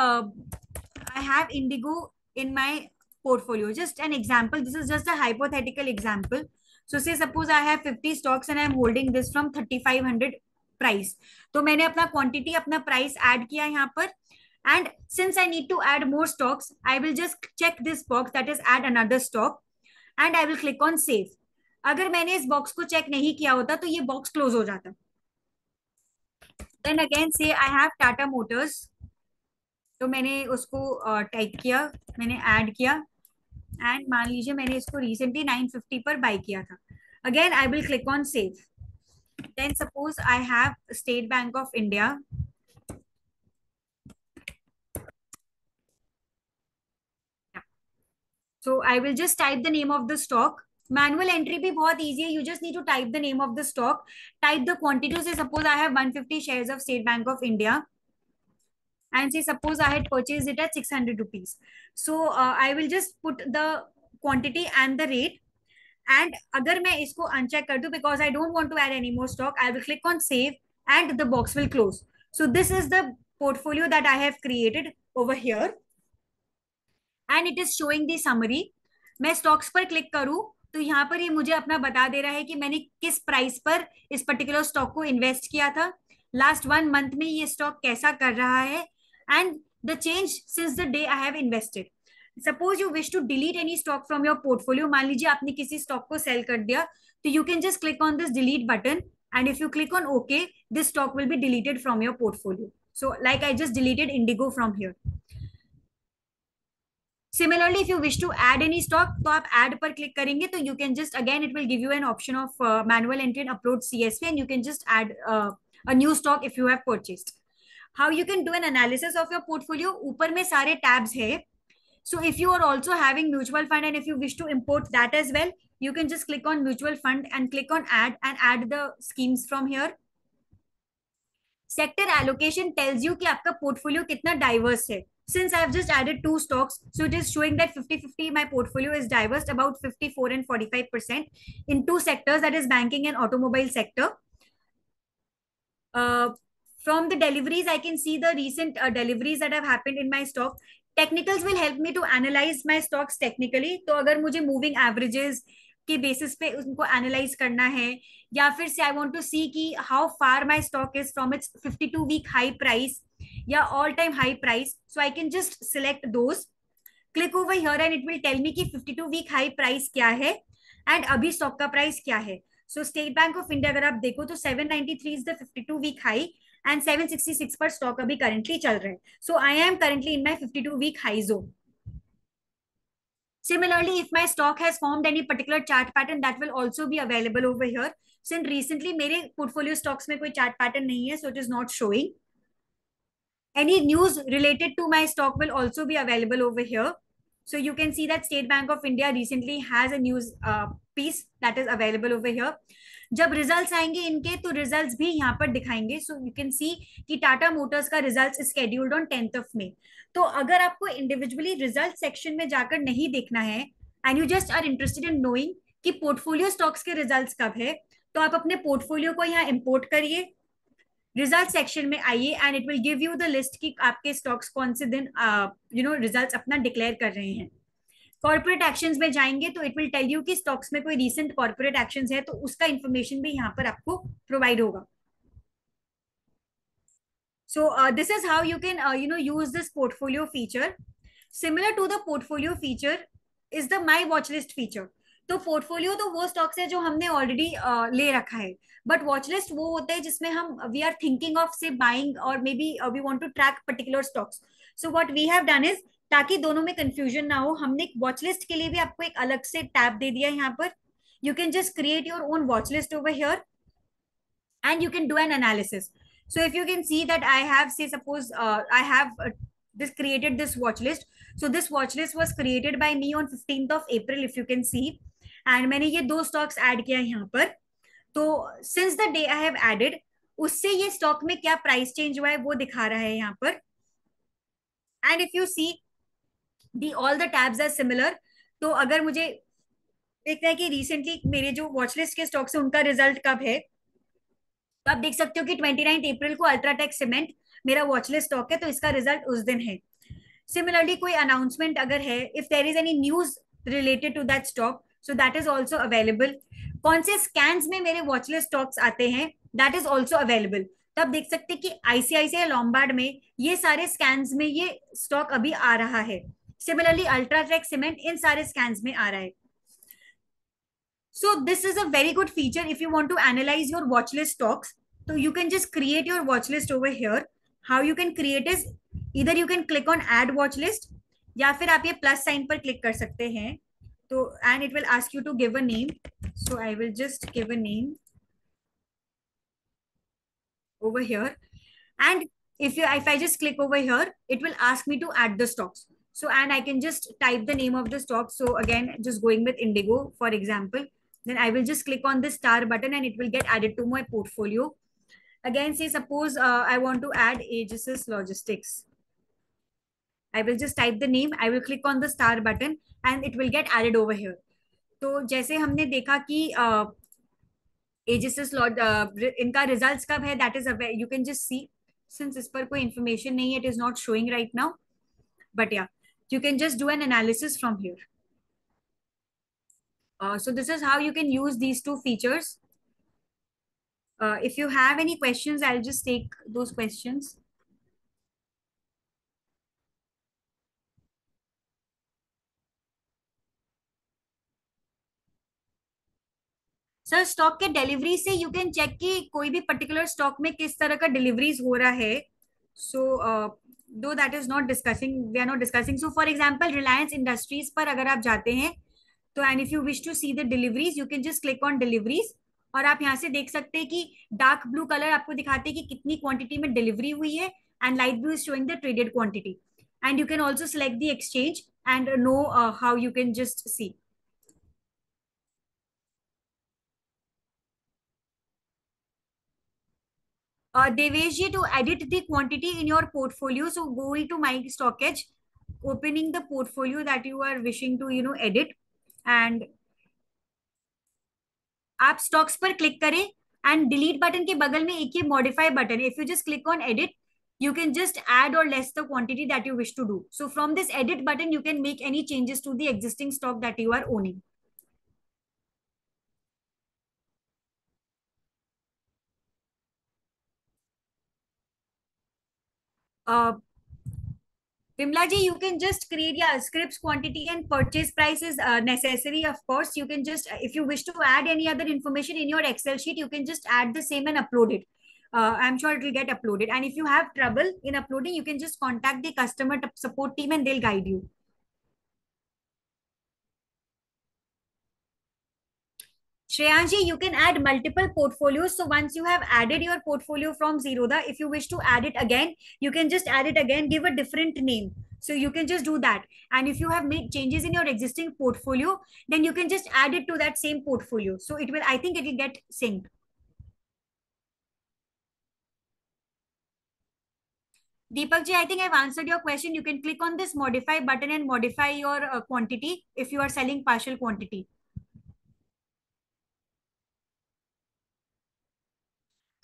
I have Indigo in my portfolio. Just an example. This is just a hypothetical example. So say suppose I have 50 stocks and I am holding this from 3500 price. तो मैंने अपना quantity, अपना price add किया यहाँ पर. And since I need to add more stocks, I will just check this box, that is add another stock, and I will click on save. अगर मैंने इस बॉक्स को चेक नहीं किया होता तो ये बॉक्स क्लोज हो जाता. Then again say I have Tata Motors. तो मैंने उसको टाइप किया, मैंने ऐड किया, एंड मान लीजिए मैंने इसको रिसेंटली 950 पर बाय किया था. Again I will click on save. Then suppose I have State Bank of India. So I will just type the name of the stock, manual entry भी बहुत इजी है. You just need to type the name of the stock, type the quantity. Say suppose I have 150 shares of State Bank of India, and say suppose I had purchased it at 600 rupees. So I will just put the quantity and the rate. And अगर मैं इसको uncheck कर दूं, because I don't want to add any more stock, I will click on save and the box will close. So this is the portfolio that I have created over here, and it is showing the summary. मैं stocks पर click करूं तो यहाँ पर ये मुझे अपना बता दे रहा है कि मैंने किस प्राइस पर इस पर्टिकुलर स्टॉक को इन्वेस्ट किया था, लास्ट 1 मंथ में ये स्टॉक कैसा कर रहा है, and the change since the day I have invested. Suppose you wish to delete any stock from your portfolio. मान लीजिए आपने किसी स्टॉक को सेल कर दिया, तो you can just click on this delete button, and if you click on okay, this stock will be deleted from your portfolio. So like I just deleted Indigo from here. Similarly, if you wish to add any stock, तो आप add पर click करेंगे तो you can just again it will give you an option of manual entry and upload CSV, and you can just add a new stock if you have purchased. How you can do an analysis of your portfolio? ऊपर में सारे tabs है. So if you are also having mutual fund and if you wish to import that as well, you can just click on mutual fund and click on add and add the schemes from here. Sector allocation tells you कि आपका portfolio कितना diverse है. Since I have just added 2 stocks, so it is showing that 50-50 my portfolio is diverse about 54 and 45% in 2 sectors, that is banking and automobile sector. From the deliveries, I can see the recent deliveries that have happened in my stock. Technicals will help me to analyze my stocks technically. तो अगर मुझे moving averages के basis पे उनको analyze करना है, या फिर से I want to see कि how far my stock is from its 52-week high price या all time high price, so I can just select those, click over here and it will tell me कि 52-week high price क्या है and अभी stock का price क्या है. So State Bank of India अगर आप देखो तो 793 is the 52-week high and 766 पर stock अभी currently चल रहा है. So I am currently in my 52-week high zone. Similarly, if my stock has formed any particular chart pattern, that will also be available over here. Since recently मेरे portfolio stocks में कोई chart pattern नहीं है, so it is not showing. Any news related to my stock will also be available over here. So you can see that State Bank of India recently has a news piece that is available over here. जब results आएंगे इनके तो results भी यहाँ पर दिखाएंगे. सो you can see कि Tata Motors का result scheduled on 10th of May. तो अगर आपको इंडिविजुअली रिजल्ट सेक्शन में जाकर नहीं देखना है and you just are interested in knowing कि पोर्टफोलियो स्टॉक्स के रिजल्ट्स कब है, तो आप अपने पोर्टफोलियो को यहाँ इंपोर्ट करिए, रिजल्ट सेक्शन में आइए and it will give you the list कि आपके स्टॉक्स कौन से दिन रिजल्ट्स अपना डिक्लेयर कर रहे हैं. कॉर्पोरेट एक्शंस में जाएंगे तो इट विल टेल यू कि स्टॉक्स में कोई रीसेंट कॉर्पोरेट एक्शंस है तो उसका इंफॉर्मेशन भी यहाँ पर आपको प्रोवाइड होगा. So this is how you can use this portfolio feature. Similar to the portfolio feature is the my watch list feature. तो पोर्टफोलियो तो वो स्टॉक्स है जो हमने ऑलरेडी ले रखा है, बट वॉच लिस्ट वो होता है जिसमें हम वी आर थिंकिंग ऑफ से बाइंग और maybe we want to track particular stocks. So what we have done is, ताकि दोनों में कंफ्यूजन ना हो, हमने वॉच लिस्ट के लिए भी आपको एक अलग से टैब दे दिया है यहाँ पर. You can just create your own watch list over here and you can do an analysis. So if you can see that I have, say suppose I have this created this watch list. So this watch list was created by me on 15th of April, if you can see, and मैंने ये 2 stocks add किया यहाँ पर. तो since the day I have added, उससे ये stock में क्या price change हुआ है वो दिखा रहा है यहाँ पर. And if you see the all the tabs are similar. तो अगर मुझे देखना है कि recently मेरे जो watch list के stocks है उनका result कब है, तो आप देख सकते हो कि 29 अप्रैल को अल्ट्राटेक सीमेंट मेरा वॉचलिस्ट स्टॉक है, तो इसका रिजल्ट उस दिन है. सिमिलरली कोई अनाउंसमेंट अगर है, if there is any news related to that stock, so that is also available. कौन से स्कैन्स में मेरे वॉचलिस्ट स्टॉक्स आते हैं, दैट इज ऑल्सो अवेलेबल. तो आप देख सकते हैं कि आईसीआईसीआई लॉम्बार्ड में ये सारे स्कैन्स में ये स्टॉक अभी आ रहा है. सिमिलरली अल्ट्राटेक सीमेंट इन सारे स्कैन्स में आ रहा है. So this is a very good feature if you want to analyze your watch list stocks. So you can just create your watch list over here. How you can create is either you can click on add watch list या फिर आप ये plus sign पर click कर सकते हैं. तो and it will ask you to give a name. So I will just give a name over here. And if I just click over here, it will ask me to add the stocks. So, and I can just type the name of the stock. So again, just going with Indigo for example, then I will just click on this star button and it will get added to my portfolio. Again, say suppose I want to add Aegis Logistics. I will just type the name, I will click on the star button and it will get added over here. तो जैसे हमने देखा कि edges lot इनका results कब है, that is you can just see, since इस पर कोई इंफॉर्मेशन नहीं है, it is not showing right now, but या you can just do an analysis from here. So this is how you can use these two features. If you have any questions, I'll just take those questions. Sir stock के delivery से you can check कि कोई भी particular stock में किस तरह का deliveries हो रहा है. सो दो that is not discussing, we are not discussing. So for example Reliance Industries पर अगर आप जाते हैं तो and if you wish to see the deliveries you can just click on deliveries और आप यहाँ से देख सकते हैं कि डार्क ब्लू कलर आपको दिखाते हैं कि कितनी क्वांटिटी में डिलीवरी हुई है and light blue is showing the traded quantity. And you can also select the exchange and know how you can just see. Devesh ji, to edit the quantity in your portfolio, so going to my stockage, opening the portfolio that you are wishing to edit, and आप stocks पर click करें and delete button के बगल में एक ये modify button है. If you just click on edit you can just add or less the quantity that you wish to do. So from this edit button you can make any changes to the existing stock that you are owning. Vimla ji, you can just create, yeah, scripts, quantity and purchase price is necessary. Of course, you can just, if you wish to add any other information in your Excel sheet, you can just add the same and upload it. I'm sure it will get uploaded. And if you have trouble in uploading, you can just contact the customer support team and they'll guide you. Shreyanshi, you can add multiple portfolios. So once you have added your portfolio from Zerodha, if you wish to add it again, you can just add it again, give a different name. So you can just do that. And if you have made changes in your existing portfolio, then you can just add it to that same portfolio. So it will, I think it will get synced. Deepak ji, I think I've answered your question. You can click on this modify button and modify your quantity if you are selling partial quantity.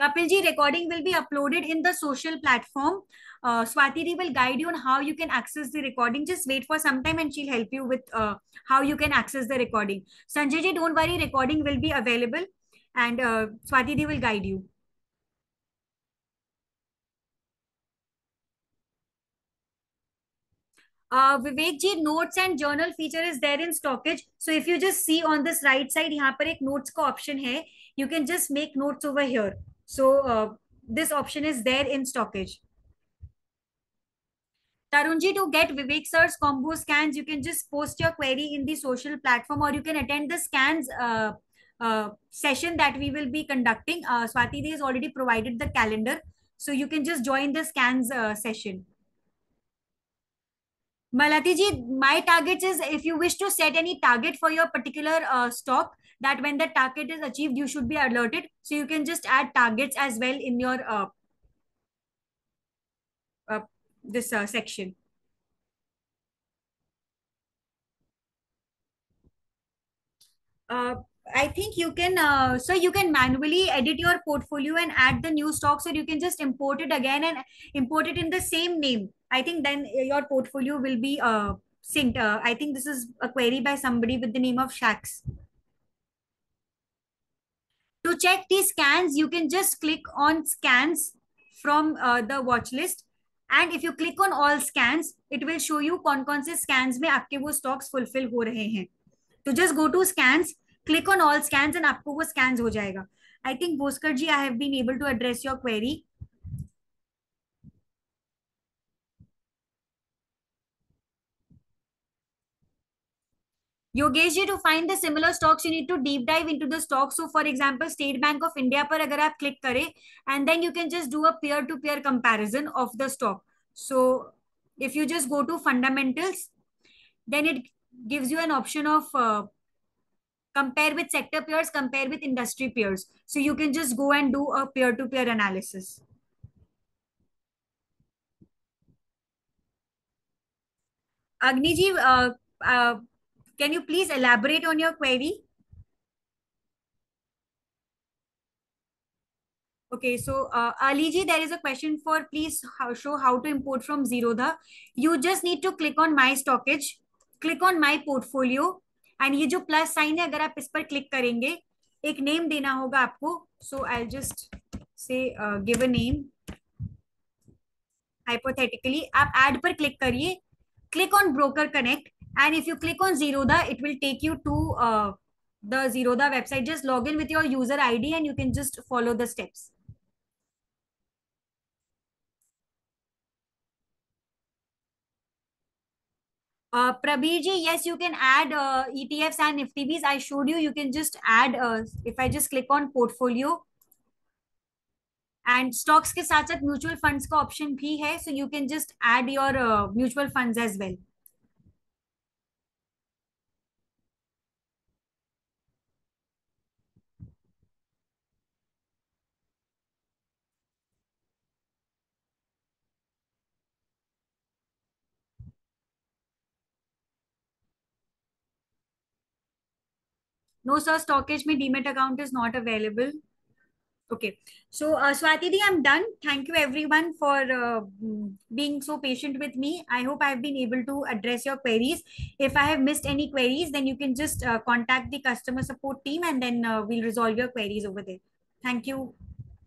Kapil ji, recording will be uploaded in the social platform. Swati will guide you on how you can access the recording. Just wait for some time and she'll help you with how you can access the recording. Sanjay ji, don't worry, recording will be available and Swati will guide you. Vivek ji, notes and journal feature is there in stockage. So if you just see on this right side, यहाँ पर एक notes का option है. You can just make notes over here. So this option is there in stockage. Tarunji, to get Vivek sir's combo scans, you can just post your query in the social platform or you can attend the scans session that we will be conducting. Swati has already provided the calendar. So you can just join the scans session. Malati ji, my targets is if you wish to set any target for your particular stock, that when the target is achieved, you should be alerted. So you can just add targets as well in your this section. I think you can, so you can manually edit your portfolio and add the new stocks, or you can just import it again and import it in the same name. I think then your portfolio will be synced. I think this is a query by somebody with the name of Shax. To check these scans, you can just click on scans from the watch list. And if you click on all scans, it will show you कौन-कौन से scans में आपके वो stocks fulfill हो रहे हैं. तो just go to scans, click on all scans and आपको वो scans हो जाएगा. I think Bhoskar ji, I have been able to address your query. Yogesh ji, to find the similar stocks you need to deep dive into the stock. So for example State Bank of India पर अगर आप click करें and then you can just do a peer to peer comparison of the stock. So if you just go to fundamentals, then it gives you an option of compare with sector peers, compare with industry peers. So you can just go and do a peer-to-peer analysis. Agni ji, can you please elaborate on your query? Okay, so Ali ji, there is a question for please show how to import from Zerodha. You just need to click on my stockage, click on my portfolio, and ये जो plus sign है अगर आप इस पर click करेंगे एक name देना होगा आपको. So I'll just say give a name. Hypothetically, आप add पर क्लिक करिए, click on broker connect, and if you click on Zerodha, it will take you to the Zerodha website. Just log in with your user ID and you can just follow the steps. Prabir ji, yes, you can add ETFs and FTBs. I showed you. You can just add. If I just click on portfolio and stocks के साथ साथ mutual funds का option भी है, so you can just add your mutual funds as well. No, sir, stockage में demat account is not available. Okay. So, Swati di, I'm done. Thank you everyone for being so patient with me. I hope I've been able to address your queries. If I have missed any queries, then you can just contact the customer support team and then we'll resolve your queries over there. Thank you.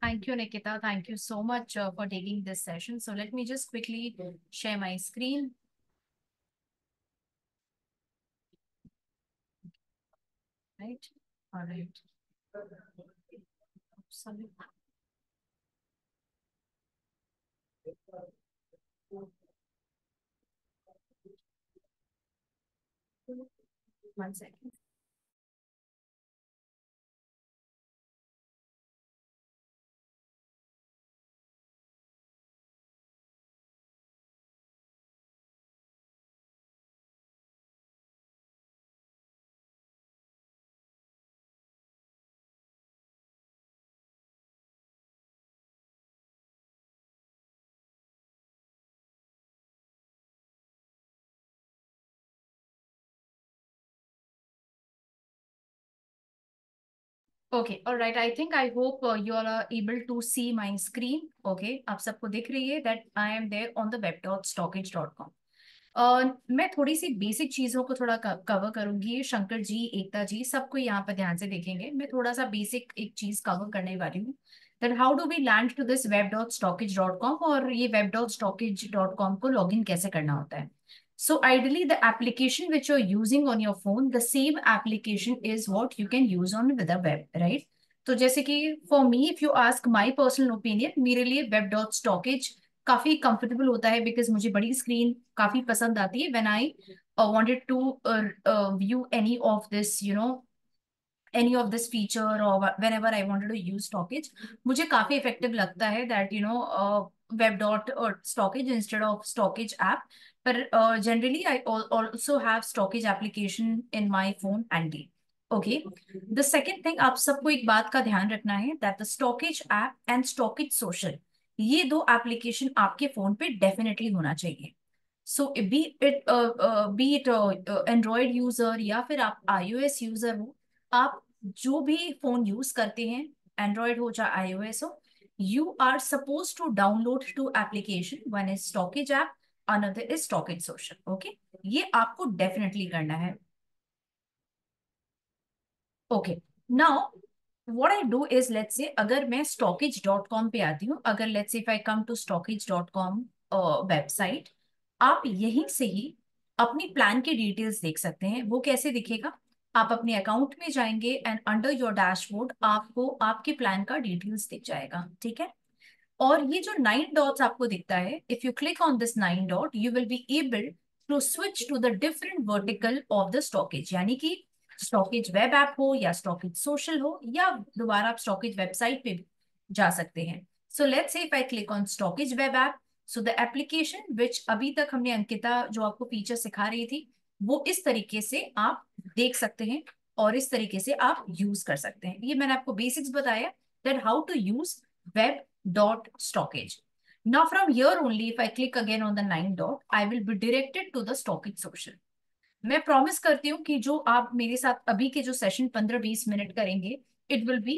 Thank you, Nikita. Thank you so much for taking this session. So let me just quickly share my screen. Right. All right. Sorry. One second. Okay, all right. I think I hope you all are able to see my screen. Okay, आप सबको दिख रही है that I am there on the web.stockage.com. मैं थोड़ी सी basic चीजों को थोड़ा कवर करूंगी. शंकर जी, एकता जी, सबको यहाँ पर ध्यान से देखेंगे. मैं थोड़ा सा बेसिक एक चीज कवर करने वाली हूँ. That how do we land to this web.stockage.com और ये web.stockage.com को लॉगिन कैसे करना होता है. So ideally, the application which you're using on your phone, the same application is what you can use on the web, right? तो जैसे कि for me, if you ask my personal opinion, मेरे लिए web.stockage काफी comfortable होता है because मुझे बड़ी स्क्रीन काफी पसंद आती है when I wanted to view any of this feature or whenever I wanted to use stockage. मुझे काफी effective लगता है that web dot or stockage instead of stockage app. But generally I also have stockage application in my phone handy. Okay. The second thing, आप सबको एक बात का ध्यान रखना है that the stockage app and stockage social, ये दो एप्लीकेशन आपके फोन पे डेफिनेटली होना चाहिए. सो बी इट एंड्रॉयड यूजर या फिर आप iOS यूजर हो, आप जो भी फोन यूज करते हैं, एंड्रॉयड हो चाहे iOS हो, you are supposed to download two application. One is stockage app, another is stockage social. Okay, ये आपको डेफिनेटली करना है. Okay, now what I do is, let's say अगर मैं stockage.com पे आती हूँ, अगर let's say if I come to stockage.com website, आप यहीं से ही अपनी प्लान के डिटेल्स देख सकते हैं. वो कैसे दिखेगा, आप अपने अकाउंट में जाएंगे एंड अंडर योर डैशबोर्ड आपको आपके प्लान का डिटेल्स दिख जाएगा. ठीक है, और ये जो 9 डॉट्स आपको दिखता है, if you click on this 9 dot, you will be able to switch to the different vertical of the StockEdge. यानी कि स्टॉकेज वेब ऐप हो या स्टॉकेज सोशल हो या दोबारा आप स्टॉकेज वेबसाइट पे जा सकते हैं. So let's say if I click on stockage web app, so the application विच अभी तक हमने अंकिता जो आपको फीचर सिखा रही थी वो इस तरीके से आप देख सकते हैं और इस तरीके से आप यूज कर सकते हैं। ये मैंने आपको बेसिक्स बताया that how to use web dot StockEdge. Now from here only if I click again on the 9 dot I will be directed to the StockEdge social. मैं प्रॉमिस करती हूँ कि जो आप मेरे साथ अभी के जो सेशन 15-20 मिनट करेंगे it will be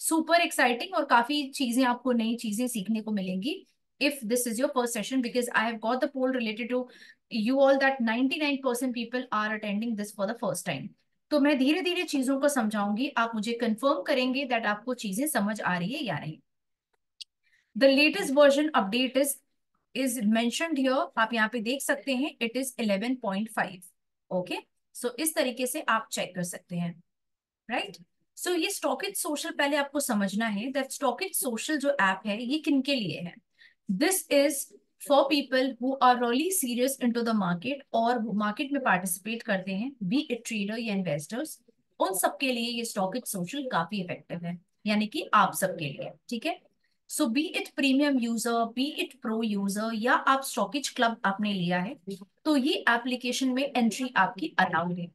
super exciting और काफी चीजें आपको नई चीजें सीखने को मिलेंगी। If this is your first session because I have got the poll related to you all that 99% people are attending this for the first time. तो मैं धीरे धीरे चीजों को समझाऊंगी, आप मुझे कंफर्म करेंगे दैट आपको चीजें समझ आ रही है या नहीं। The latest version update is mentioned here, आप यहाँ पे देख सकते हैं इट इज 11.5। ओके, सो इस तरीके से आप चेक कर सकते हैं, राइट। सो ये स्टॉकेज सोशल पहले आपको समझना है दैट स्टॉकेज सोशल जो ऐप है ये किनके लिए है। This is for people who are really serious into the market और मार्केट में पार्टिसिपेट करते हैं, बी इट ट्रेडर या इन्वेस्टर्स, उन सबके लिए ये स्टॉकेज सोशल काफी इफेक्टिव है, यानी कि आप सबके लिए, ठीक है। So be it premium user, be it pro user या आप स्टॉकेज क्लब आपने लिया है तो ये एप्लीकेशन में एंट्री आपकी अलाउड है।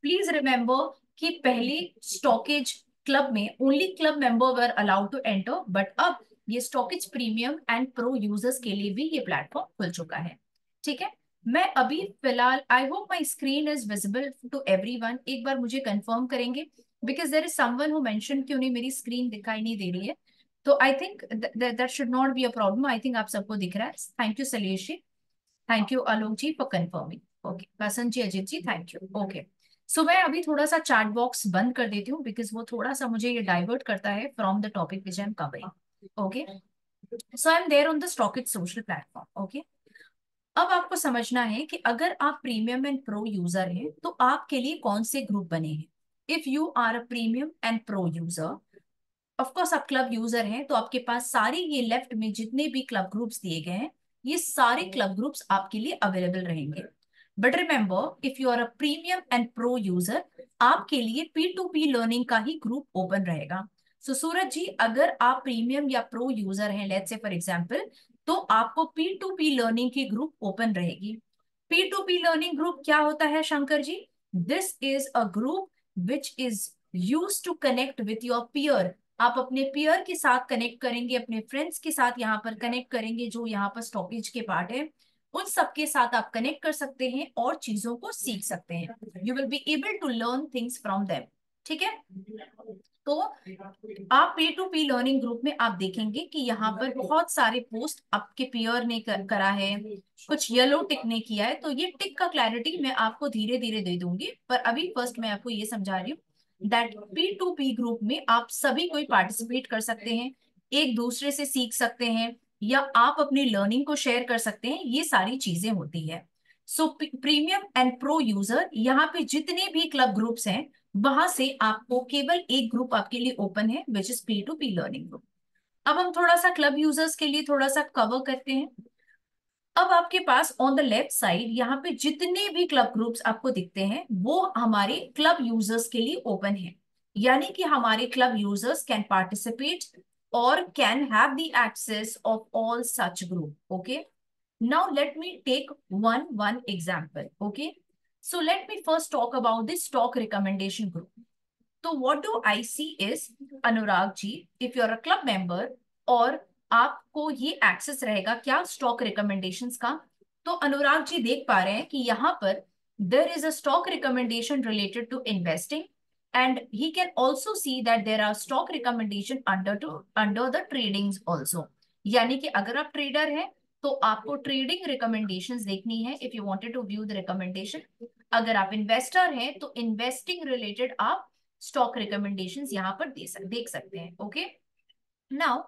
प्लीज रिमेंबर कि पहले स्टॉकेज क्लब में only club member were allowed to enter, but अब ये StockEdge premium and pro users के लिए भी ये प्लेटफॉर्म खुल चुका है, ठीक है। मैं अभी फिलहाल I hope my screen is visible to everyone, एक बार मुझे कंफर्म करेंगे because there is someone who mention कि उन्हें मेरी स्क्रीन दिखाई नहीं दे रही है। तो I think that should not be a problem, I think आप सबको दिख रहा है। Thank you Salesh ji, thank you Alok ji for confirming. Okay Basant ji, Ajit ji, thank you. Okay, so मैं अभी थोड़ा सा चैट बॉक्स बंद कर देती हूँ बिकॉज वो थोड़ा सा मुझे ये डाइवर्ट करता है from the topic which I am covering. Okay, so I am there on the StockEdge social platform. Okay, अब आपको समझना है कि अगर आप प्रीमियम एंड प्रो यूजर हैं तो आपके लिए कौन से ग्रुप बने हैं। If you are a premium and pro user, of course आप क्लब यूजर हैं तो आपके पास सारे ये लेफ्ट में जितने भी क्लब ग्रुप्स दिए गए हैं ये सारे क्लब ग्रुप्स आपके लिए अवेलेबल रहेंगे। But remember if you are a premium and pro user आपके लिए P2P लर्निंग का ही ग्रुप ओपन रहेगा। सो सूरज जी, अगर आप प्रीमियम या प्रो यूजर हैं लेट्स से फॉर एग्जांपल, तो आपको P2P लर्निंग की ग्रुप ओपन रहेगी। P2P लर्निंग ग्रुप क्या होता है Shankar ji? This is a group which is use to connect with your peer. आप अपने पीयर के साथ कनेक्ट करेंगे, अपने फ्रेंड्स के साथ यहाँ पर कनेक्ट करेंगे जो यहाँ पर स्टॉकेज के पार्ट है, उन सबके साथ आप कनेक्ट कर सकते हैं और चीजों को सीख सकते हैं। You will be able to learn things from them, ठीक है। तो आप P2P लर्निंग ग्रुप में आप देखेंगे कि यहाँ पर बहुत सारे पोस्ट आपके पीयर ने करा है, कुछ येलो टिक ने किया है, तो ये टिक का क्लैरिटी मैं आपको धीरे धीरे दे दूंगी, पर अभी फर्स्ट मैं आपको ये समझा रही हूँ दैट P2P ग्रुप में आप सभी कोई पार्टिसिपेट कर सकते हैं, एक दूसरे से सीख सकते हैं या आप अपनी लर्निंग को शेयर कर सकते हैं, ये सारी चीजें होती है। सो प्रीमियम एंड प्रो यूजर यहाँ पे जितने भी क्लब ग्रुप्स हैं वहां से आपको केवल एक ग्रुप आपके लिए ओपन है which is P2P learning group. अब हम थोड़ा सा क्लब यूजर्स के लिए थोड़ा सा कवर करते हैं। अब आपके pass on the left side यहाँ पे जितने भी क्लब ग्रुप्स आपको दिखते हैं वो हमारे क्लब यूजर्स के लिए ओपन है, यानी कि हमारे क्लब यूजर्स कैन पार्टिसिपेट और can have the access of all such group. Okay, now let me take one example. Okay, so let me first talk about the stock recommendation group. So what do I see is Anurag ji, if you're a club member और आपको ये access रहेगा क्या stock recommendations का, तो अनुराग जी देख पा रहे हैं कि यहाँ पर there is a stock recommendation related to investing and he can also see that there are stock recommendation under the tradings also। यानी कि अगर आप ट्रेडर हैं तो आपको ट्रेडिंग रिकमेंडेशंस देखनी है if you wanted to view the recommendation. अगर आप इन्वेस्टर हैं तो इन्वेस्टिंग रिलेटेड आप स्टॉक रिकमेंडेशंस यहाँ पर देख सकते हैं। ओके, नाउ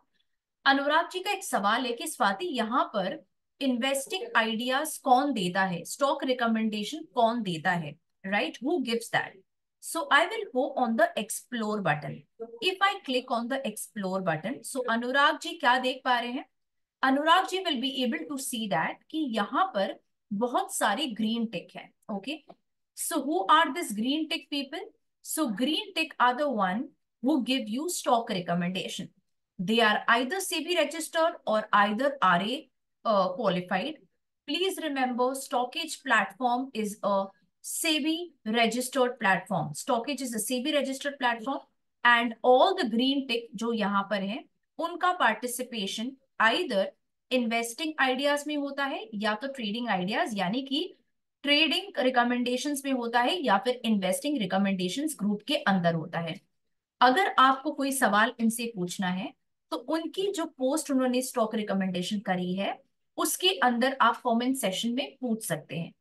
अनुराग जी का एक सवाल है कि स्वाति यहाँ पर इन्वेस्टिंग आइडियाज कौन देता है, स्टॉक रिकमेंडेशन कौन देता है, right, who gives that. So I will go on the explore button. If I click on the explore button, so Anurag ji क्या देख पा रहे हैं? Anurag ji will be able to see that कि यहाँ पर बहुत सारे ग्रीन टिक है। Okay, so who are this green tick people? So green tick are the one who give you stock recommendation. They are either SEBI registered or either RA qualified. Please remember, Stockage platform is a SEBI registered platform. Stockage is a SEBI registered platform, and all the green tick जो यहाँ पर है, उनका participation either investing ideas में होता है या तो ट्रेडिंग आइडियाज यानी कि ट्रेडिंग रिकमेंडेशंस में होता है या फिर इन्वेस्टिंग रिकमेंडेशंस ग्रुप के अंदर होता है। अगर आपको कोई सवाल इनसे पूछना है तो उनकी जो पोस्ट उन्होंने स्टॉक रिकमेंडेशन करी है उसके अंदर आप कमेंट सेशन में पूछ सकते हैं।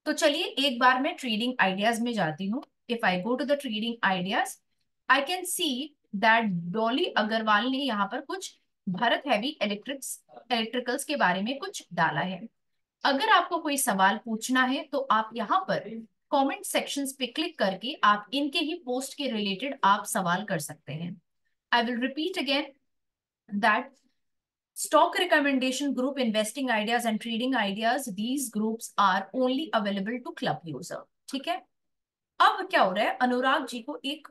तो चलिए एक बार मैं ट्रेडिंग आइडियाज में जाती हूँ। If I go to the trading ideas, I can see that Dolly Agarwal ने यहाँ पर कुछ भारत हैवी इलेक्ट्रिकल्स के बारे में कुछ डाला है। अगर आपको कोई सवाल पूछना है तो आप यहाँ पर कमेंट सेक्शंस पे क्लिक करके आप इनके ही पोस्ट के रिलेटेड आप सवाल कर सकते हैं। I will repeat again that stock recommendation group, investing ideas and trading ideas, these groups are only available to club user. ठीक है। अब क्या हो रहा है, अनुराग जी को एक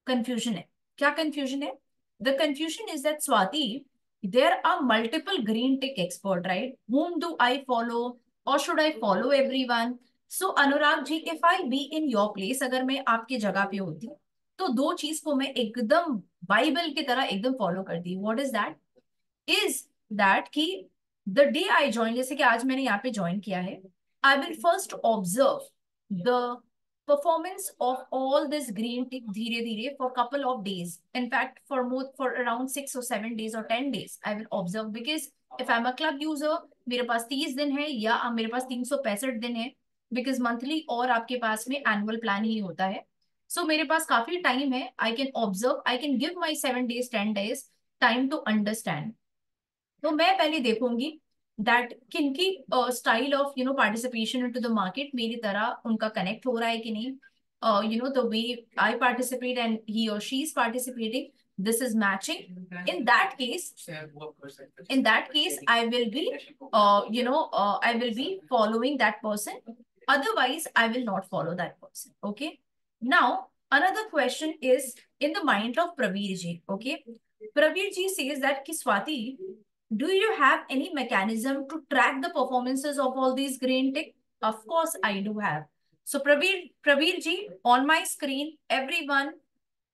कंफ्यूजन है। क्या कंफ्यूजन है? The confusion is that Swati, there are multiple green tick expert, right? Whom do I follow or should I follow everyone? So Anurag ji, if I be in your place, अगर मैं आपकी जगह पे होती तो दो चीज को मैं एकदम बाइबल की तरह एकदम फॉलो करती। What is that? Is that कि द डे आई ज्वाइन, जैसे कि आज मैंने यहाँ पे ज्वाइन किया है, I will first observe the performance of all this green tick धीरे धीरे for couple of days, in fact for around 6 or 7 days or 10 days I will observe, because if I'm a club user मेरे पास 30 दिन है या मेरे पास 365 दिन है, because monthly और आपके पास में annual plan ही होता है। So मेरे पास काफी टाइम है, I can observe, I can give my 7 days 10 days time to understand। तो मैं पहले देखूंगी दैट किनकी style of participation into the market मेरी तरह उनका कनेक्ट हो रहा है कि नहीं। The way I participate and he और she is participating, this is matching। In that case I will be I will be following that person, otherwise I will not follow that person। Okay, now another question is in the mind of Praveer ji। Okay, Praveer ji says that ki Swati, do you have any mechanism to track the performances of all these green tick? Of course I do have। So Praveer ji, on my screen, everyone,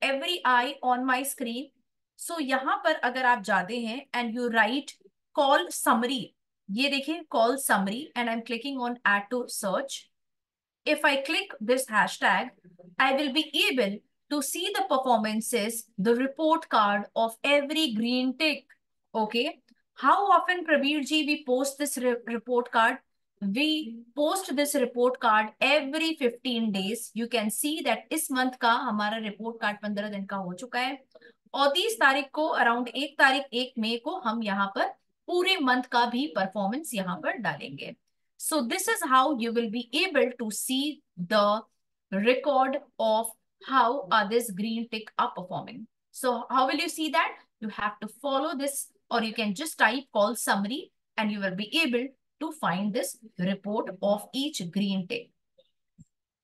every eye on my screen। So यहाँ पर अगर आप जाते हैं and you write call summary, ये देखिए call summary, and I'm clicking on add to search। If I click this hashtag, I will be able to see the performances, the report card of every green tick। Okay, how often, Prabir ji, we post this report card? We post this report card every 15 days। You can see that इस month का हमारा report card 15 दिन का हो चुका है, और 30 तारीख को अराउंड 1 तारीख 1 मई को हम यहाँ पर पूरे मंथ का भी परफॉर्मेंस यहाँ पर डालेंगे। So this is how you will be able to see the record of how this green tick are performing। So how will you see that? You have to follow this, or you can just type call summary and you will be able to find this report of each green tick।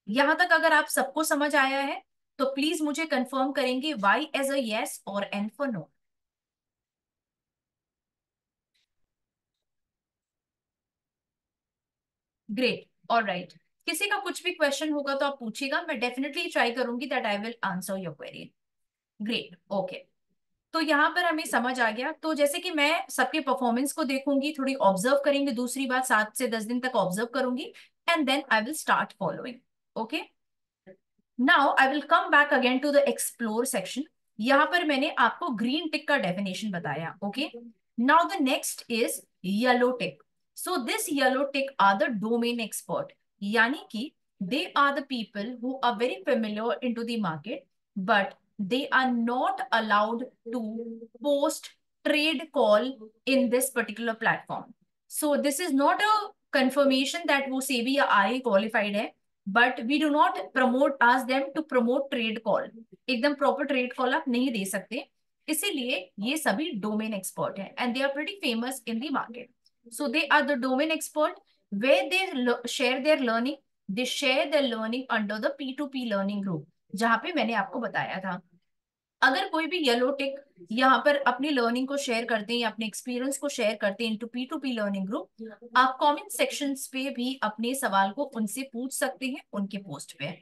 यहाँ तक अगर आप सबको समझ आया है तो please मुझे कंफर्म करेंगे y एज अ yes और n for no. Great, alright. किसी का कुछ भी क्वेश्चन होगा तो आप पूछिएगा, मैं डेफिनेटली ट्राई करूंगी that I will answer your query. Great, okay. तो यहाँ पर हमें समझ आ गया। तो जैसे कि मैं सबके परफॉर्मेंस को देखूंगी, थोड़ी ऑब्जर्व करेंगे, दूसरी बात 7 से 10 दिन तक ऑब्जर्व करूंगी and then I will start following. Okay, now I will come back again to the explore section. यहाँ पर मैंने आपको ग्रीन टिक का डेफिनेशन बताया। Okay, now the next is yellow tick. So this yellow tick are the domain expert, यानी कि they are the people who are very familiar into the market, but they are not allowed to post trade call in this particular platform। So this is not a confirmation that वो SEBI या RA qualified है, but we do not promote, ask them to promote trade call। एकदम proper trade call आप नहीं दे सकते, इसीलिए ये सभी domain expert हैं and they are pretty famous in the market। So they are the domain expert where they share their learning, they share their learning under the P2P learning group, जहां पे मैंने आपको बताया था। अगर कोई भी येलो टिक यहाँ पर अपनी लर्निंग को शेयर करते हैं या अपने एक्सपीरियंस को शेयर करते हैं इनटू P2P लर्निंग ग्रुप, आप कमेंट सेक्शंस पे भी अपने सवाल को उनसे पूछ सकते हैं उनके पोस्ट पे।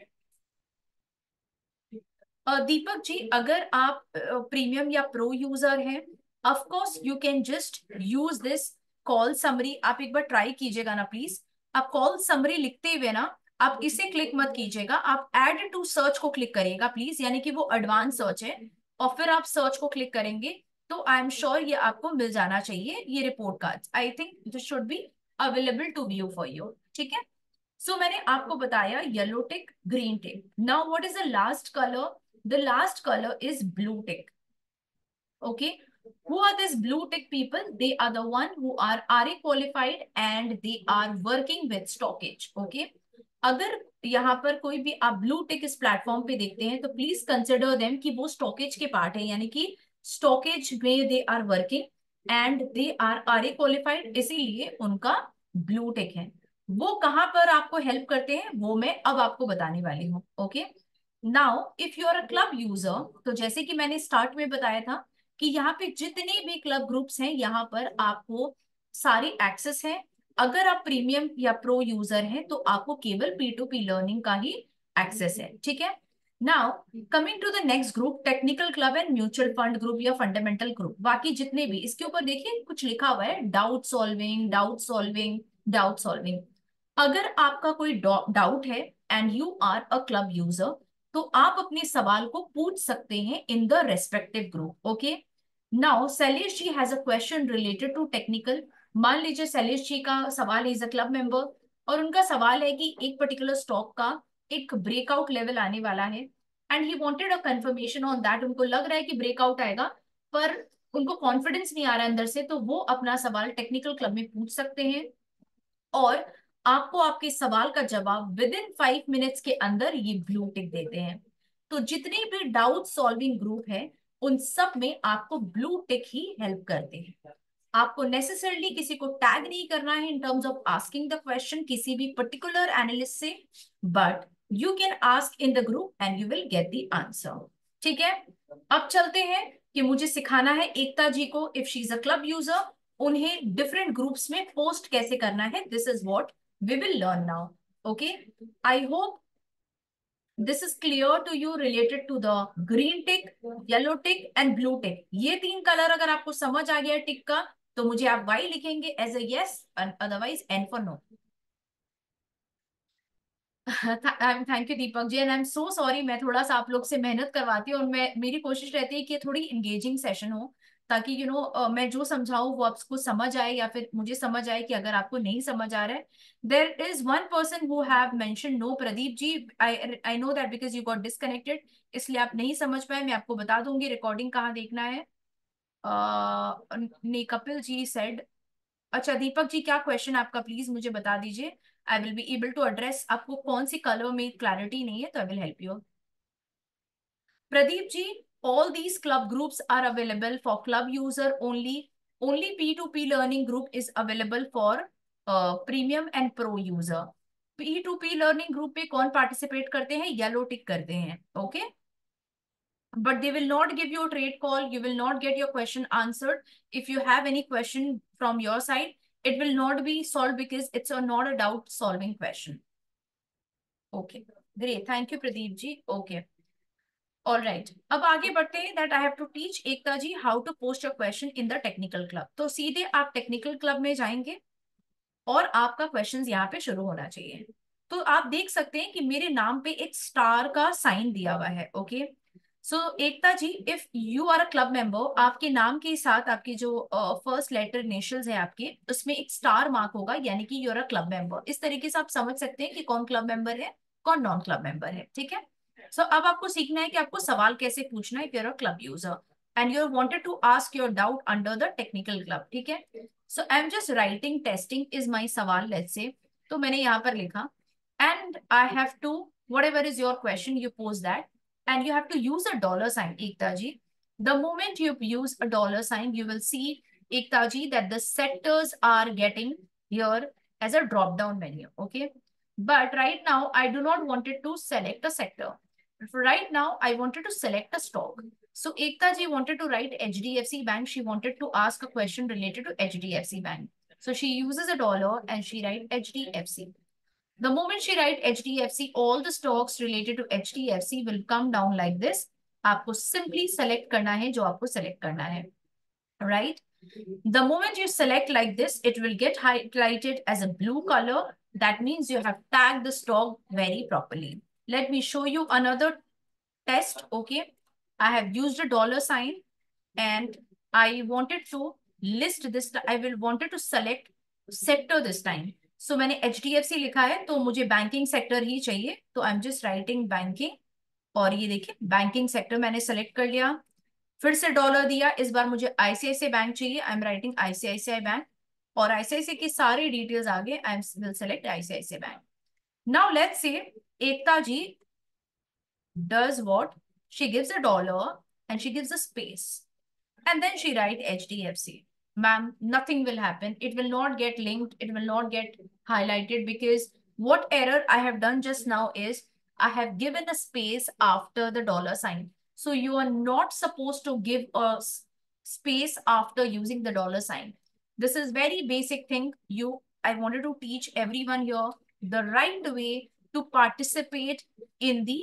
दीपक जी, अगर आप प्रीमियम या प्रो यूजर हैं, of course you can just use this call summary. आप एक बार ट्राई कीजिएगा ना प्लीज। आप कॉल समरी लिखते हुए ना, आप इसे क्लिक मत कीजिएगा, आप ऐड टू सर्च को क्लिक करिएगा प्लीज, यानी कि वो एडवांस सर्च है। और फिर आप सर्च को क्लिक करेंगे तो आई एम श्योर ये आपको मिल जाना चाहिए, ये report card. I think this should be available to view for you, ठीक है। सो मैंने आपको बताया yellow tick, green tick. Now what is the last colour? The last color is blue tick. Okay. Who are these blue tick people? They are the one who are RA qualified and they are working with stockage. Okay. अगर यहाँ पर कोई भी आप blue tick इस platform पे देखते हैं तो प्लीज कंसिडर देम कि वो स्टॉकेज के पार्ट है, यानी कि स्टॉकेज में they are working and they are RA qualified, इसीलिए उनका ब्लू टिक है। वो कहाँ पर आपको हेल्प करते हैं वो मैं अब आपको बताने वाली हूँ। Okay. Now if you are a club user, तो जैसे कि मैंने स्टार्ट में बताया था कि यहाँ पे जितने भी क्लब ग्रुप्स हैं यहाँ पर आपको सारी एक्सेस है। अगर आप प्रीमियम या प्रो यूजर हैं तो आपको केवल P2P लर्निंग का ही एक्सेस है, ठीक है। Now coming to the next group, technical club and mutual fund group या फंडामेंटल ग्रुप। बाकी जितने भी इसके ऊपर देखिए कुछ लिखा हुआ है, doubt solving, doubt solving, doubt solving. अगर आपका कोई डाउट है and you are a club user, तो आप अपने सवाल को पूछ सकते हैं in the respective group. Okay. Now Shailesh ji has a question related to technical. मान लीजिए शैलेश जी का सवाल, इज अ क्लब मेंबर, और उनका सवाल है कि एक पर्टिकुलर स्टॉक का एक ब्रेकआउट लेवल आने वाला है and he wanted a confirmation on that. उनको लग रहा है कि ब्रेकआउट आएगा पर उनको कॉन्फिडेंस नहीं आ रहा है अंदर से, तो वो अपना सवाल टेक्निकल क्लब में पूछ सकते हैं और आपको आपके सवाल का जवाब विद इन 5 मिनट्स के अंदर ये ब्लू टिक देते हैं। तो जितने भी डाउट सॉल्विंग ग्रुप है उन सब में आपको ब्लू टिक ही हेल्प करते हैं। आपको नेसेसरली किसी को टैग नहीं करना है इन terms of asking the question किसी भी पर्टिकुलर एनालिस्ट से, but you can ask in the group and you will get the answer, ठीक है। अब चलते हैं कि मुझे सिखाना है एकता जी को, if she is a club user, उन्हें डिफरेंट ग्रुप्स में पोस्ट कैसे करना है। This is what we will learn now. Okay. I hope this is clear to you related to the green tick, yellow tick and blue tick. ये तीन colour अगर आपको समझ आ गया टिक का तो मुझे आप वाई लिखेंगे as a yes, otherwise N for no. Thank you Deepak ji, and I am so sorry, मैं थोड़ा सा आप लोग से मेहनत करवाती हूँ और मैं मेरी कोशिश रहती है कि थोड़ी इंगेजिंग सेशन हो, ताकि मैं जो समझाऊं वो आपको समझ आए या फिर मुझे समझ आए कि अगर आपको नहीं समझ आ रहा है। There is one person who have mention no, Pradeep ji, I know that because you got disconnected, इसलिए आप नहीं समझ पाए। मैं आपको बता दूंगी रिकॉर्डिंग कहाँ देखना है। ने कपिल जी सेड, अच्छा दीपक जी क्या क्वेश्चन आपका, प्लीज मुझे बता दीजिए। I will be able to address. आपको कौन सी कलर में क्लैरिटी नहीं है तो I will help you. Pradeep ji, all these club groups are available for club user only. Only P2P learning group is available for premium and pro user. P2P learning group पे कौन participate करते हैं? Yellow टिक करते हैं, okay? But they will not give you a trade call. You will not get your question answered. If you have any question from your side, it will not be solved because it's not a doubt solving question. Okay, great. Thank you, Pradeep ji. Okay. All right, अब आगे बढ़ते हैं that I have to teach Ekta ji how to post a question in the technical club. तो सीधे आप technical club में जाएंगे और आपका क्वेश्चन यहाँ पे शुरू होना चाहिए। तो आप देख सकते हैं कि मेरे नाम पे एक स्टार का साइन दिया हुआ है। Okay. So Ekta ji, if you are a club member, आपके नाम के साथ आपके जो फर्स्ट लेटर इनिशियल्स है आपके, उसमें एक स्टार मार्क होगा, यानी कि you are a club member. इस तरीके से आप समझ सकते हैं कि कौन क्लब मेंबर है कौन नॉन क्लब मेंबर है, ठीक है। सो अब आपको सीखना है कि आपको सवाल कैसे पूछना है if you are a club user and you wanted to ask your doubt under the technical club, ठीक है। So I am just writing testing is my सवाल, लेट्स से। तो मैंने यहाँ पर लिखा and I have to, what is your question you pose that and you have to use a dollar sign, Ekta ji. The moment you use a dollar sign, you will see, Ekta ji, that the sectors are getting here as a drop down menu. Okay. But right now, I do not want it to select a sector. Right now, I wanted to select a stock. So Ekta ji wanted to write HDFC Bank. She wanted to ask a question related to HDFC Bank. So she uses a dollar and she write HDFC. The moment she write HDFC, all the stocks related to HDFC will come down like this. आपको simply select करना है जो आपको select करना है, right? The moment you select like this, it will get highlighted as a blue color. That means you have tagged the stock very properly. Let me show you another test. Okay, I have used a dollar sign and I wanted to list this. I will wanted to select sector this time. So मैंने HDFC लिखा है तो मुझे banking sector ही चाहिए, तो आई am just writing banking. और ये देखिए बैंकिंग सेक्टर मैंने सेलेक्ट कर लिया। फिर से डॉलर दिया, इस बार मुझे आईसीआईसीआई बैंक चाहिए, I am writing ICICI bank. और आईसीआईसीआई की सारी डिटेल्स आगे, I am will select ICICI bank. Now let's say Ekta ji does what? She gives a dollar and she gives a space. And then she write HDFC. Ma'am, nothing will happen. It will not get linked. It will not get highlighted because what error I have done just now is I have given a space after the dollar sign. So you are not supposed to give a space after using the dollar sign. This is very basic thing. I wanted to teach everyone here the right way to participate in the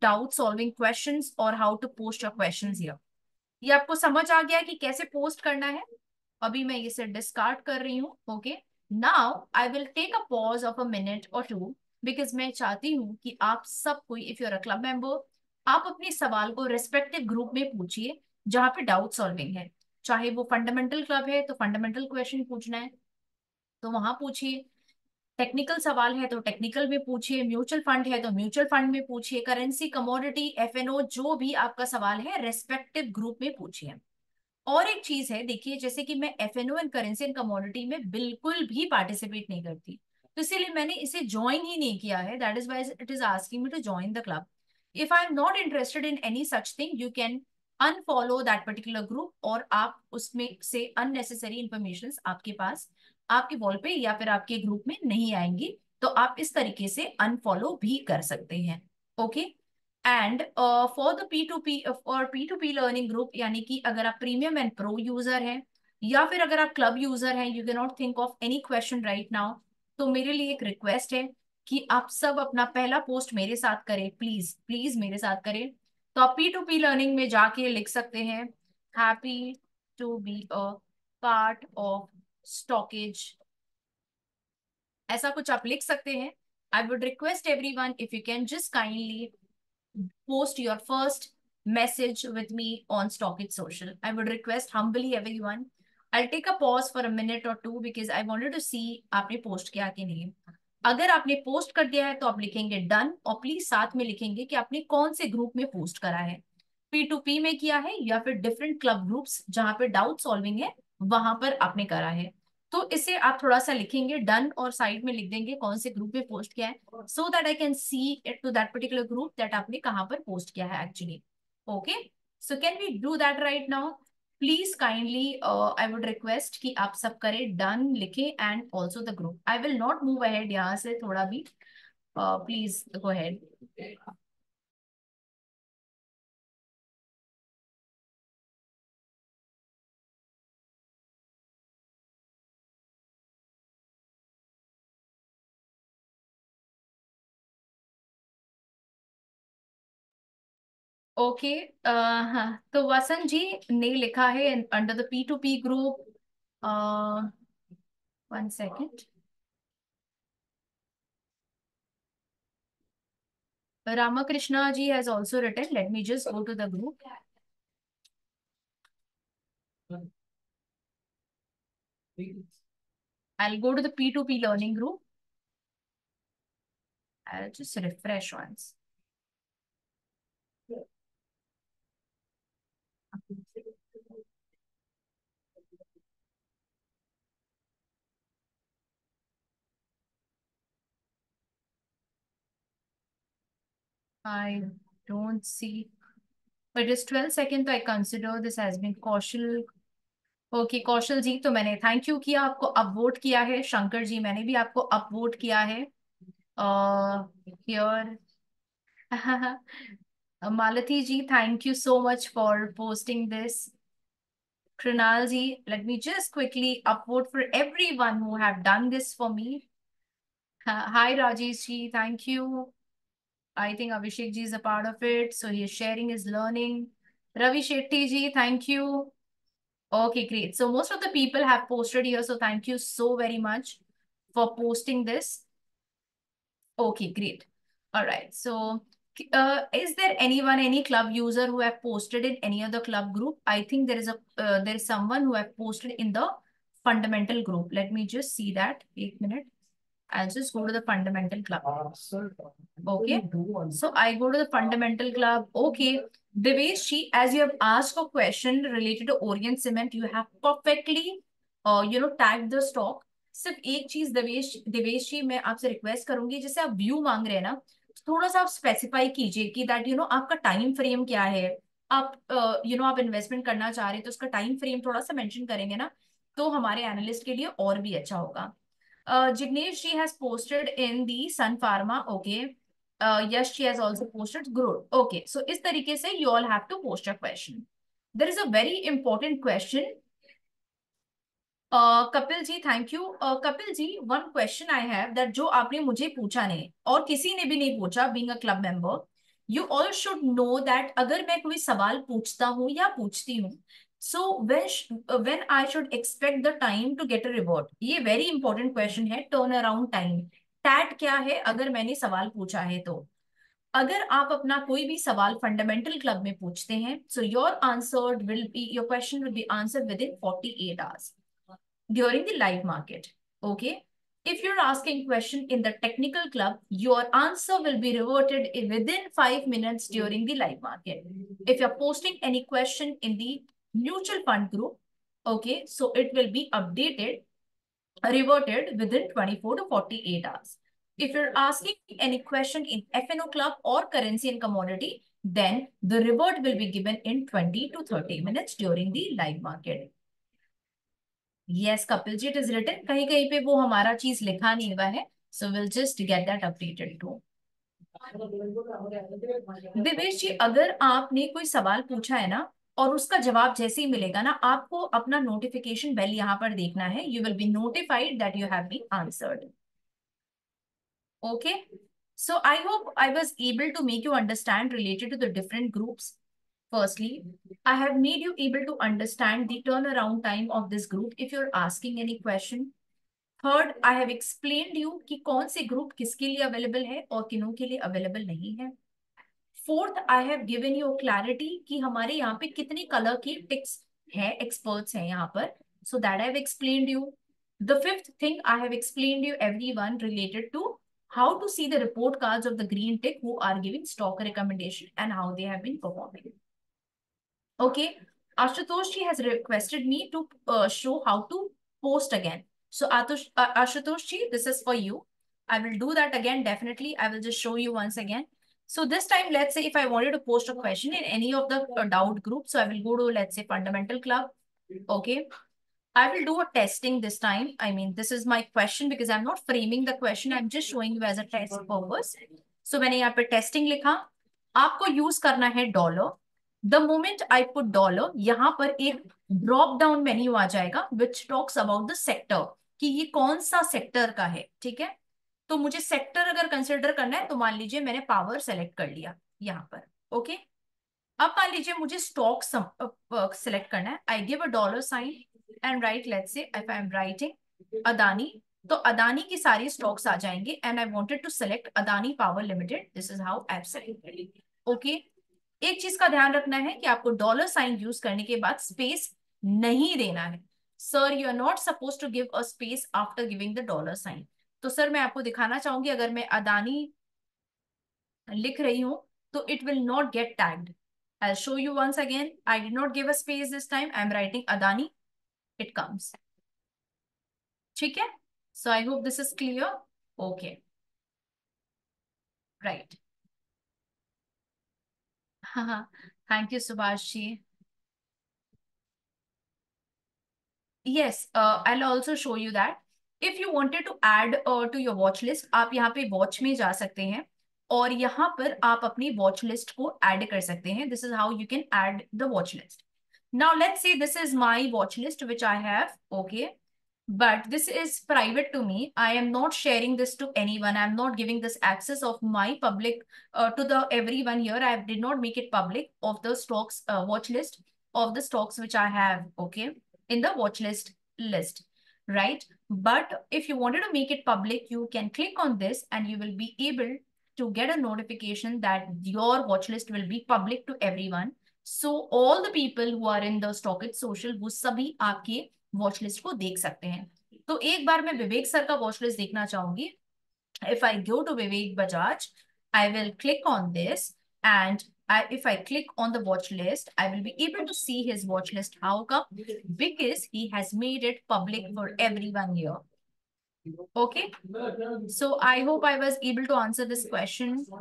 doubt solving questions or how to post your questions here. ये आपको समझ आ गया कि कैसे post करना है? अभी मैं इसे डिस्कार्ड कर रही हूँ। Okay, now I will take a pause of a minute और टू बिकॉज मैं चाहती हूँ कि आप सब कोई, if you are a club member, आप अपने सवाल को रेस्पेक्टिव ग्रुप में पूछिए जहाँ पे डाउट सॉल्विंग है। चाहे वो फंडामेंटल क्लब है तो फंडामेंटल क्वेश्चन पूछना है तो वहां पूछिए, टेक्निकल सवाल है तो टेक्निकल में पूछिए, म्यूचुअल फंड है तो म्यूचुअल फंड में पूछिए, करेंसी, कमोडिटी, एफएनओ, जो भी आपका सवाल है रेस्पेक्टिव ग्रुप में पूछिए। और एक चीज है, देखिए जैसे कि मैं F N O and currency and commodity में बिल्कुल भी पार्टिसिपेट नहीं करती, तो इसीलिए मैंने इसे ज्वाइन ही नहीं किया है। That is why it is asking me to join the club. If I am not interested in any such thing, you can unfollow that particular group और आप उसमें से अननेसेसरी इंफॉर्मेशन आपके पास, आपके वॉल पे या फिर आपके ग्रुप में नहीं आएंगी, तो आप इस तरीके से अनफॉलो भी कर सकते हैं। Okay, and for the P2P और P2P लर्निंग ग्रुप, यानी कि अगर आप प्रीमियम एंड प्रो यूजर हैं या फिर अगर आप क्लब यूजर हैं, you can not think of any question right now, तो मेरे लिए एक रिक्वेस्ट है कि आप सब अपना पहला पोस्ट मेरे साथ करें, प्लीज प्लीज मेरे साथ करें। तो आप P2P लर्निंग में जाके लिख सकते हैं happy to be a part of StockEdge, ऐसा कुछ आप लिख सकते हैं। I would request everyone if you can just kindly post your first message with me on Stockit Social. I would request humbly everyone. I'll take a pause for a minute or two because I wanted to see आपने post किया कि नहीं। अगर आपने post कर दिया है तो आप लिखेंगे डन और प्लीज साथ में लिखेंगे कि आपने कौन से ग्रुप में पोस्ट करा है, P2P में किया है या फिर डिफरेंट क्लब ग्रुप्स जहां पे डाउट सॉल्विंग है वहां पर आपने करा है। तो इसे आप थोड़ा सा लिखेंगे डन और साइड में लिख देंगे कौन से ग्रुप में पोस्ट किया है, so that I can see it to that particular group that आपने कहाँ पर पोस्ट किया है actually. Okay, so can we do that right now? Please kindly I would request कि आप सब करें डन लिखे and also the group. I will not move ahead यहाँ से थोड़ा भी, प्लीज गो अहेड। ओके, हाँ तो वसंत जी ने लिखा है under the P2P group, one second, Ramakrishna ji has also written. Let me just go to the group. I'll go to the P2P learning group. I'll just refresh once. I don't see, but it is 12 seconds. So I consider this has been Kaushal. Okay Kaushal ji, तो मैंने thank you किया, आपको upvote किया है। शंकर जी मैंने भी आपको upvote किया है here. Malathi ji, thank you so much for posting this. Krinal ji, let me just quickly upvote for everyone who have done this for me. Hi Rajesh ji, thank you. I think Abhishek ji is a part of it, so he is sharing his learning. Ravi Shetty ji, thank you. Okay, great. So most of the people have posted here, so thank you so very much for posting this. Okay, great. All right. So, is there anyone, any club user who have posted in any other club group? I think there is someone who have posted in the fundamental group. Let me just see that. 1 minute. I'll just go to the fundamental club. Okay. So I go to the fundamental club. Okay. Deveshji, as you have asked a question related to Orient Cement, you have perfectly, tagged the stock. सिर्फ एक चीज देवेश जी मैं आपसे request करूंगी, जैसे आप view मांग रहे हैं ना, तो थोड़ा सा आप स्पेसिफाई कीजिए कि दैट आपका टाइम फ्रेम क्या है। आप आप इन्वेस्टमेंट करना चाह रहे हैं तो उसका टाइम फ्रेम थोड़ा सा मेंशन करेंगे ना, तो हमारे एनालिस्ट के लिए और भी अच्छा होगा। Jignesh ji has posted in the Sun Pharma. Okay. Yes, she has also posted good. Okay. So इस तरीके से you all have to post a question. There is a very important question. Kapil ji, thank you. Kapil ji, one question I have that जो आपने मुझे पूछा नहीं और किसी ने भी नहीं पूछा, being a club member, you all should know that अगर मैं कोई सवाल पूछता हूँ या पूछती हूँ, so when I should expect the time to get a reward. ये वेरी इंपॉर्टेंट क्वेश्चन है, टर्न अराउंड टाइम। टैट क्या है अगर मैंने सवाल पूछा है तो? अगर आप अपना कोई भी सवाल फंडामेंटल क्लब में पूछते हैं, so your answer will be, your question will be answer with in 48 hours during the live market. Okay. If you're asking question in the technical club, your answer will be reverted within 5 minutes during the live market. If you're posting any question in the mutual fund group, okay, so it will be updated, reverted within 24 to 48 hours. If you're asking any question in FNO club or currency and commodity, then the revert will be given in 20 to 30 minutes during the live market. Yes, Kapil ji, it is written. कहीं कहीं पे वो हमारा चीज लिखा नहीं हुआ है, so we'll just get that updated too. Divesh जी, अगर आपने कोई सवाल पूछा है ना और उसका जवाब जैसे ही मिलेगा ना, आपको अपना नोटिफिकेशन बेल यहाँ पर देखना है. You will be notified that you have been answered. Okay. So I hope I was able to make you understand related to the different groups. Firstly, I have made you able to understand the turnaround time of this group if you're asking any question. Third, I have explained you कि कौन से group किसके लिए available है और किनों के लिए available नहीं है. Fourth, I have given you clarity कि हमारे यहाँ पे कितने कलर की टिक्स है, एक्सपर्ट्स हैं यहाँ पर, so that I have explained you. The fifth thing, I have explained you everyone related to how to see the report cards of the green tick who are giving stock recommendation and how they have been performing. Okay, Ashutosh ji has requested me to show how to post again. So Ashutosh ji, this is for you. I will do that again, definitely. I will just show you once again. So this time, let's say if I wanted to post a question in any of the doubt groups, so I will go to, let's say, fundamental club. Okay. I will do a testing this time. I mean, this is my question because I'm not framing the question. I'm just showing you as a test purpose. So मैंने यहाँ पे testing लिखा. आपको use करना है dollar. The moment I put dollar, यहाँ पर एक drop down menu आ जाएगा which talks about the sector, कि ये कौन सा sector का है. ठीक है? तो मुझे sector अगर consider करना है तो मान लीजिए मैंने power select कर लिया यहाँ पर. Okay? अब मान लीजिए मुझे stock select करना है. I give a dollar sign and write, let's say if I am writing Adani, तो अदानी की सारी स्टॉक्स आ जाएंगे and I wanted to select Adani Power Limited. This is how I've selected. Okay. एक चीज का ध्यान रखना है कि आपको डॉलर साइन यूज करने के बाद स्पेस नहीं देना है. Sir, you are not suppose to give a space after giving the dollar sign. तो सर मैं आपको दिखाना चाहूंगी, अगर मैं अदानी लिख रही हूं तो it will not gate tagged. I'll show you once again. I did not give a space this time. I'm writing Adani. It comes. ठीक है? So I hope this is clear. Okay. Right. Thank you, Subhash ji. Yes, I'll also show you that. If you wanted to add to your watch list, आप यहाँ पे watch में जा सकते हैं. और यहाँ पर आप अपनी वॉच लिस्ट को ऐड कर सकते हैं. This is how you can add the watch list. Now let's say this is my watch list which I have, okay, but this is private to me. I am not sharing this to anyone. I'm not giving this access of my public to the everyone here. I did not make it public of the stocks watch list of the stocks which I have, okay, in the watch list, right? But if you wanted to make it public, you can click on this and you will be able to get a notification that your watch list will be public to everyone. So all the people who are in the stock social वो सभी आपके watch list को देख सकते हैं. तो एक बार मैं विवेक सर का वॉच लिस्ट देखना चाहूंगी. If I go to Vivek Bajaj, I will click on this and if I click on the watch list, I will be able to see his watch list. How come? Because he has made it public for everyone here. Okay, so I hope I was able to answer this question. So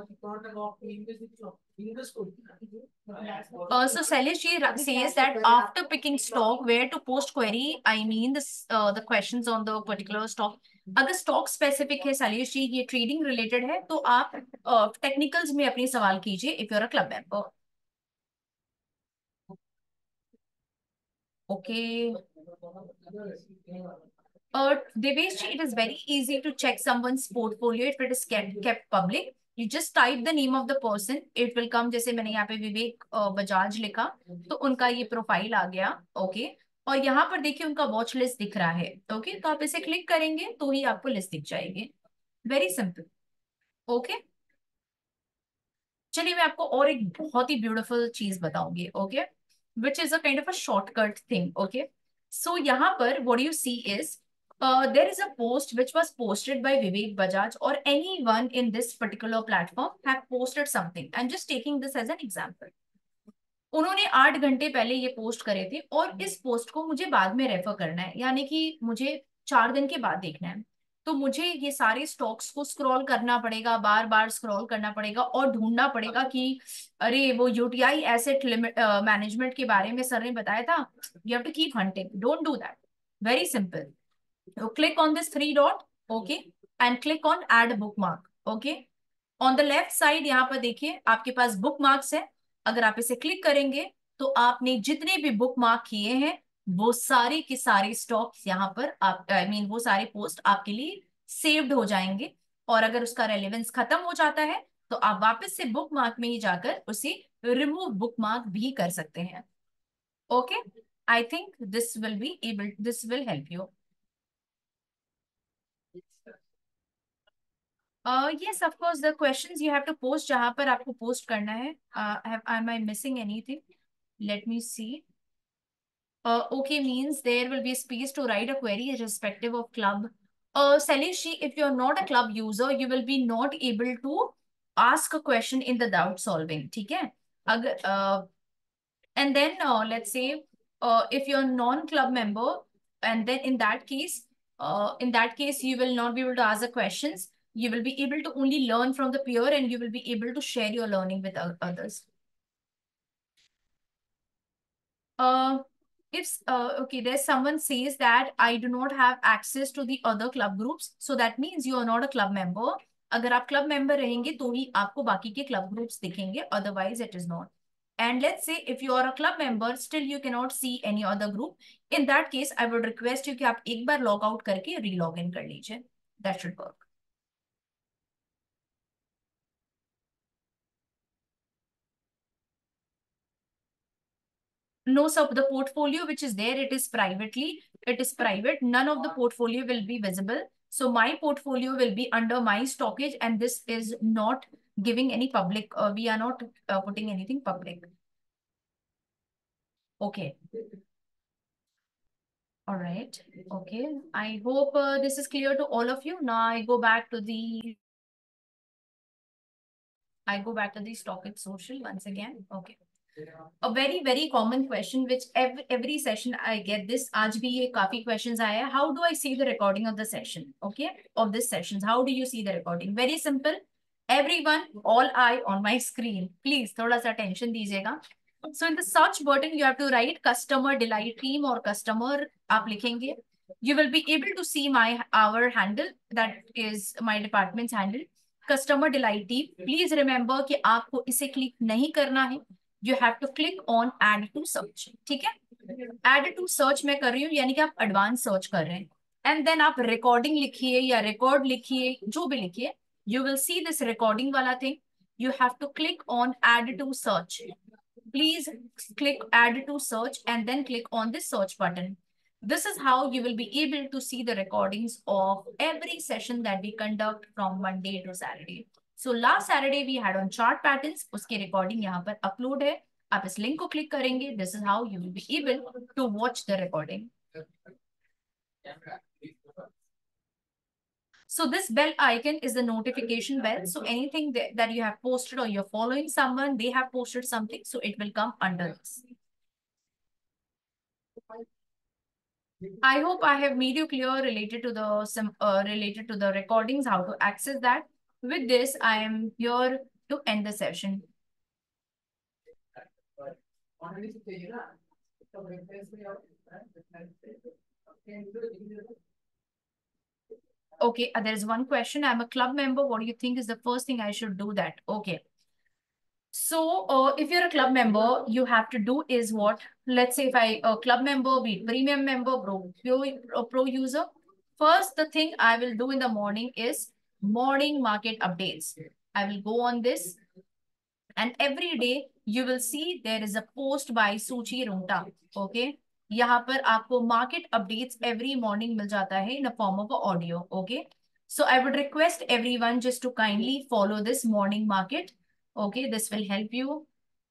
Salish says that after picking stock, where to post query? I mean this the questions on the particular stock. अगर stock specific है सलीश जी, ये trading related है, तो आप technicals में अपने सवाल कीजिए if you are a club member. Okay. Devesh, it is very easy to check someone's portfolio if it is kept public. You just type the name of the person, it will come. जैसे मैंने यहाँ पे विवेक बजाज लिखा तो उनका ये profile आ गया. Okay, और यहाँ पर देखिए उनका वॉच लिस्ट दिख रहा है. ओके, तो आप इसे क्लिक करेंगे तो ही आपको लिस्ट दिख जाएगी. Very simple. ओके, चलिए मैं आपको और एक बहुत ही ब्यूटीफुल चीज बताऊंगी. Okay, which is a kind of a shortcut thing. Okay, so यहाँ पर what you see is there is a post which was posted by Vivek Bajaj or anyone in this particular platform have posted something. I'm just taking this as an example. उन्होंने 8 घंटे पहले ये post करे थे और इस post को मुझे बाद में रेफर करना है, यानी कि मुझे 4 दिन के बाद देखना है. तो मुझे ये सारे स्टॉक्स को स्क्रॉल करना पड़ेगा, बार बार स्क्रॉल करना पड़ेगा और ढूंढना पड़ेगा कि अरे वो यूटीआई एसेट लिमिट मैनेजमेंट के बारे में सर ने बताया था. You have to keep hunting. Don't do that. Very simple. Click on this three dot, okay, and click on add bookmark. Okay, on the left side यहाँ पर देखिए आपके पास बुक मार्क्स है. अगर आप इसे क्लिक करेंगे तो आपने जितने भी बुक मार्क किए हैं वो सारे के सारे स्टॉक्स यहाँ पर आप वो सारे पोस्ट आपके लिए सेव्ड हो जाएंगे. और अगर उसका रेलेवेंस खत्म हो जाता है तो आप वापस से बुक मार्क में ही जाकर उसे रिमूव बुक मार्क भी कर सकते हैं. Okay, I think this will help you. Yes, of course, the questions you have to post जहाँ पर आपको पोस्ट करना है. Am I missing anything? Let me see. Okay, means there will be a space to write a query irrespective of club. Salishi, if you're not a club user, you will be not able to ask a question in the doubt solving. ठीक है? And then let's say if you're a non-club member, and then in that case you will not be able to ask the questions. You will be able to only learn from the peer and you will be able to share your learning with others. If okay, there's someone says that I do not have access to the other club groups, so that means you are not a club member. अगर आप club member रहेंगे तो ही आपको बाकी के club groups दिखेंगे, otherwise it is not. And let's say if you are a club member, still you cannot see any other group. In that case, I would request you कि आप एक बार log out करके re-log in कर लीजिए. That should work. No, sir, the portfolio which is there, it is private. None of the portfolio will be visible. So my portfolio will be under my stockage and this is not giving any public, we are not putting anything public. Okay. All right. Okay. I hope this is clear to all of you. Now I go back to the Stockit Social once again. Okay. A very very common question which every session I get this. आज भी ये काफी questions आया है. How do I see the recording of the session? Okay, of this sessions. How do you see the recording? Very simple. Everyone, all eye on my screen. Please थोड़ा सा attention दीजिएगा. So in the search button you have to write customer delight team or customer आप लिखेंगे. You will be able to see our handle, that is my department's handle. Customer delight team, please remember कि आपको इसे click नहीं करना है, you have to click on add to search, ठीक है। एड टू सर्च मैं कर रही हूँ, यानी कि आप एडवांस सर्च कर रहे हैं, एंड देन आप रिकॉर्डिंग लिखिए या रिकॉर्ड लिखिए, जो भी लिखिए, you will see this recording वाला thing, you have to click on add to search. Please click add to search and then click on this search button. This is how you will be able to see the recordings of every session that we conduct from Monday to Saturday. So last Saturday we had on chart patterns, उसकी recording यहाँ पर upload है, आप इस link को click करेंगे, this is how you will be able to watch the recording. So this bell icon is the notification bell. So anything that you have posted or you're following someone, they have posted something, so it will come under this. I hope I have made you clear related to the recordings, how to access that. With this, I am here to end the session. Okay, there is one question. I'm a club member. What do you think is the first thing I should do that? Okay. So if you're a club member, you have to do is what? Let's say if a club member, be it premium member, pro user. First, the thing I will do in the morning is morning market updates. I will go on this, and every day you will see there is a post by Suchi Rungta. Okay. यहाँ पर आपको market updates every morning मिल जाता है in a form of audio. Okay. So I would request everyone just to kindly follow this morning market. Okay, this will help you.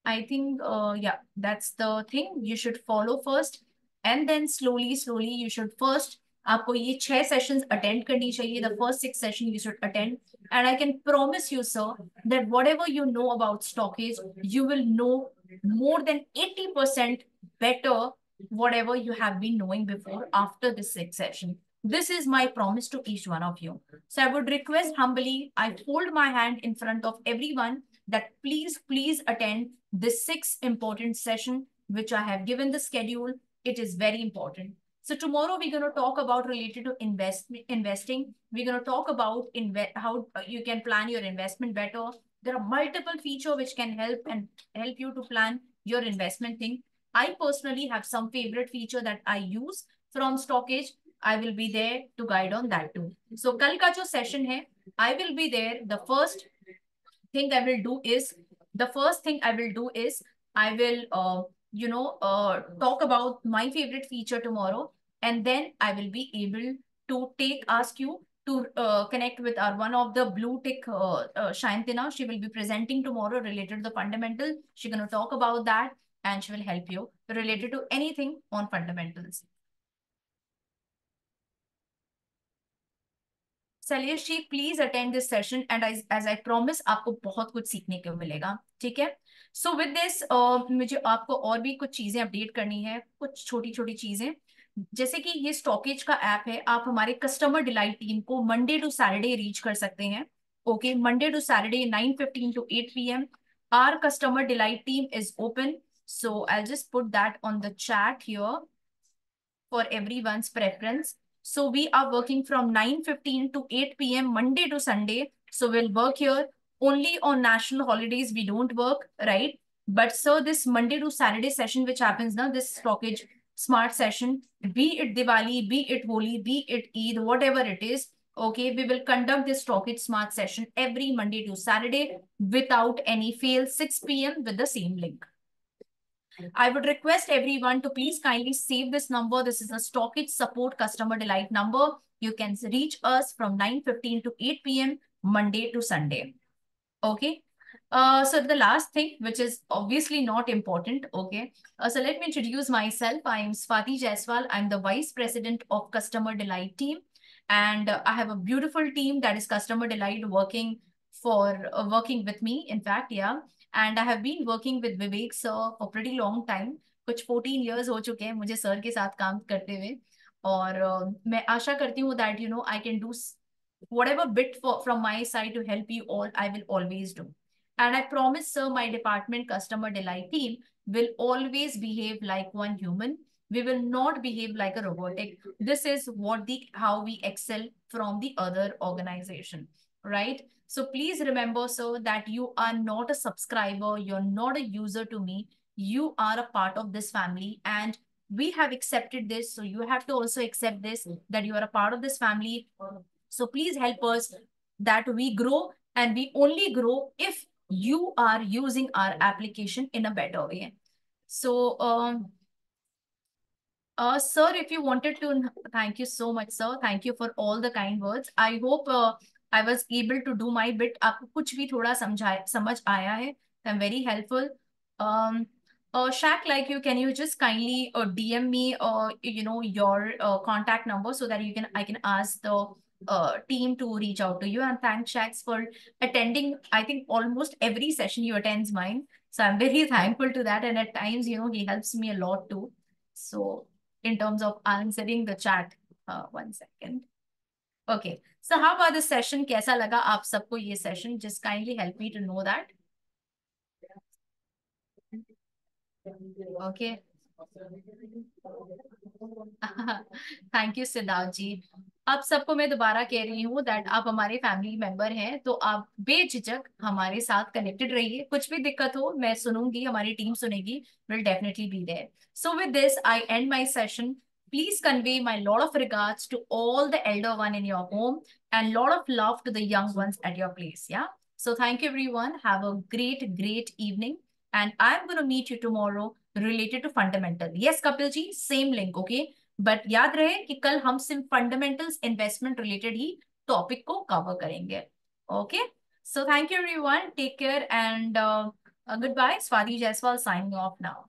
I think, yeah, that's the thing you should follow first. And then slowly, you should first, आपको ये 6 sessions attend करनी चाहिए. The first 6 sessions you should attend. And I can promise you, sir, that whatever you know about stockage, you will know more than 80% better whatever you have been knowing before after this 6 session. This is my promise to each one of you. So I would request humbly, I hold my hand in front of everyone that please attend this 6 important session, which I have given the schedule. It is very important. So tomorrow we're going to talk about related to investing. We're going to talk about how you can plan your investment better. There are multiple features which can help you to plan your investment thing. I personally have some favorite feature that I use from Stockage. I will be there to guide on that too. So kal ka jo session hai, I will be there. The first thing I will do is I will talk about my favorite feature tomorrow, and then I will be able to ask you to connect with our one of the blue tick Shayantina. She will be presenting tomorrow related to the fundamental. She's going to talk about that, and she will help you related to anything on fundamentals. Salyashji, please attend this session, and as I promise, आपको बहुत कुछ सीखने को मिलेगा, ठीक है? So with this, मुझे आपको और भी कुछ चीजें अपडेट करनी है, कुछ छोटी छोटी चीजें, जैसे कि ये स्टॉकेज का ऐप है, आप हमारे कस्टमर डिलाइट टीम को मंडे टू सैटरडे रीच कर सकते हैं. Okay, Monday to Saturday 9:15 to 8 p.m. Our customer delight team is open. So I'll just put that on the chat here for everyone's preference. So we are working from 9:15 to 8 p.m. Monday to Sunday. So we'll work here. Only on national holidays we don't work, right? But so this Monday to Saturday session which happens now, this stockage smart session, be it Diwali, be it Holi, be it Eid, whatever it is, okay, we will conduct this stockage smart session every Monday to Saturday without any fail, 6 p.m. with the same link. I would request everyone to please kindly save this number. This is a Stockage Support Customer Delight number. You can reach us from 9:15 to 8 p.m. Monday to Sunday. Okay. So the last thing, which is obviously not important, okay. So let me introduce myself. I am Swati Jaiswal. I'm the Vice President of Customer Delight team. And I have a beautiful team that is Customer Delight working with me, in fact, yeah. And I have been working with Vivek sir for pretty long time. कुछ 14 years हो चुके हैं मुझे sir के साथ काम करते हुए, और मैं आशा करती हूँ that I can do whatever bit from my side to help you all, I will always do. And I promise, sir, my department customer delight team will always behave like one human. We will not behave like a robotic. This is how we excel from the other organization. right? So please remember, sir, that you are not a subscriber, you're not a user to me. You are a part of this family, and we have accepted this. So you have to also accept this, that you are a part of this family. So please help us that we grow, and we only grow if you are using our application in a better way. So, sir, if you wanted to, thank you so much, sir. Thank you for all the kind words. I hope I was able to do my bit. आपको कुछ भी थोड़ा समझ आया है. I'm very helpful. Um, Shaq, like you, can you just kindly DM me, your contact number so that I can ask the team to reach out to you. And thank Shaq for attending. I think almost every session he attends mine. So I'm very thankful to that. And at times, he helps me a lot too. So in terms of answering the chat. 1 second. Okay. So how about the session? कैसा लगा आप सबको ये session? Just kindly help me to know that. Okay. Thank you Siddharth ji. आप सबको मैं दोबारा कह रही हूँ दैट आप हमारे फैमिली मेंबर हैं, तो आप बेझिझक हमारे साथ कनेक्टेड रहिए. कुछ भी दिक्कत हो मैं सुनूंगी, हमारी टीम सुनेगी. Will definitely be there. So with this I end my session. Please convey my lot of regards to all the elder one in your home, and lot of love to the young ones at your place. Yeah. So thank you everyone. Have a great evening. And I'm going to meet you tomorrow related to fundamental. Yes, Kapil ji, same link, okay? But याद रहे कि कल हम सिर्फ fundamentals investment related ही topic को cover करेंगे. Okay, so thank you everyone, take care and goodbye. Swati Jaiswal signing off now.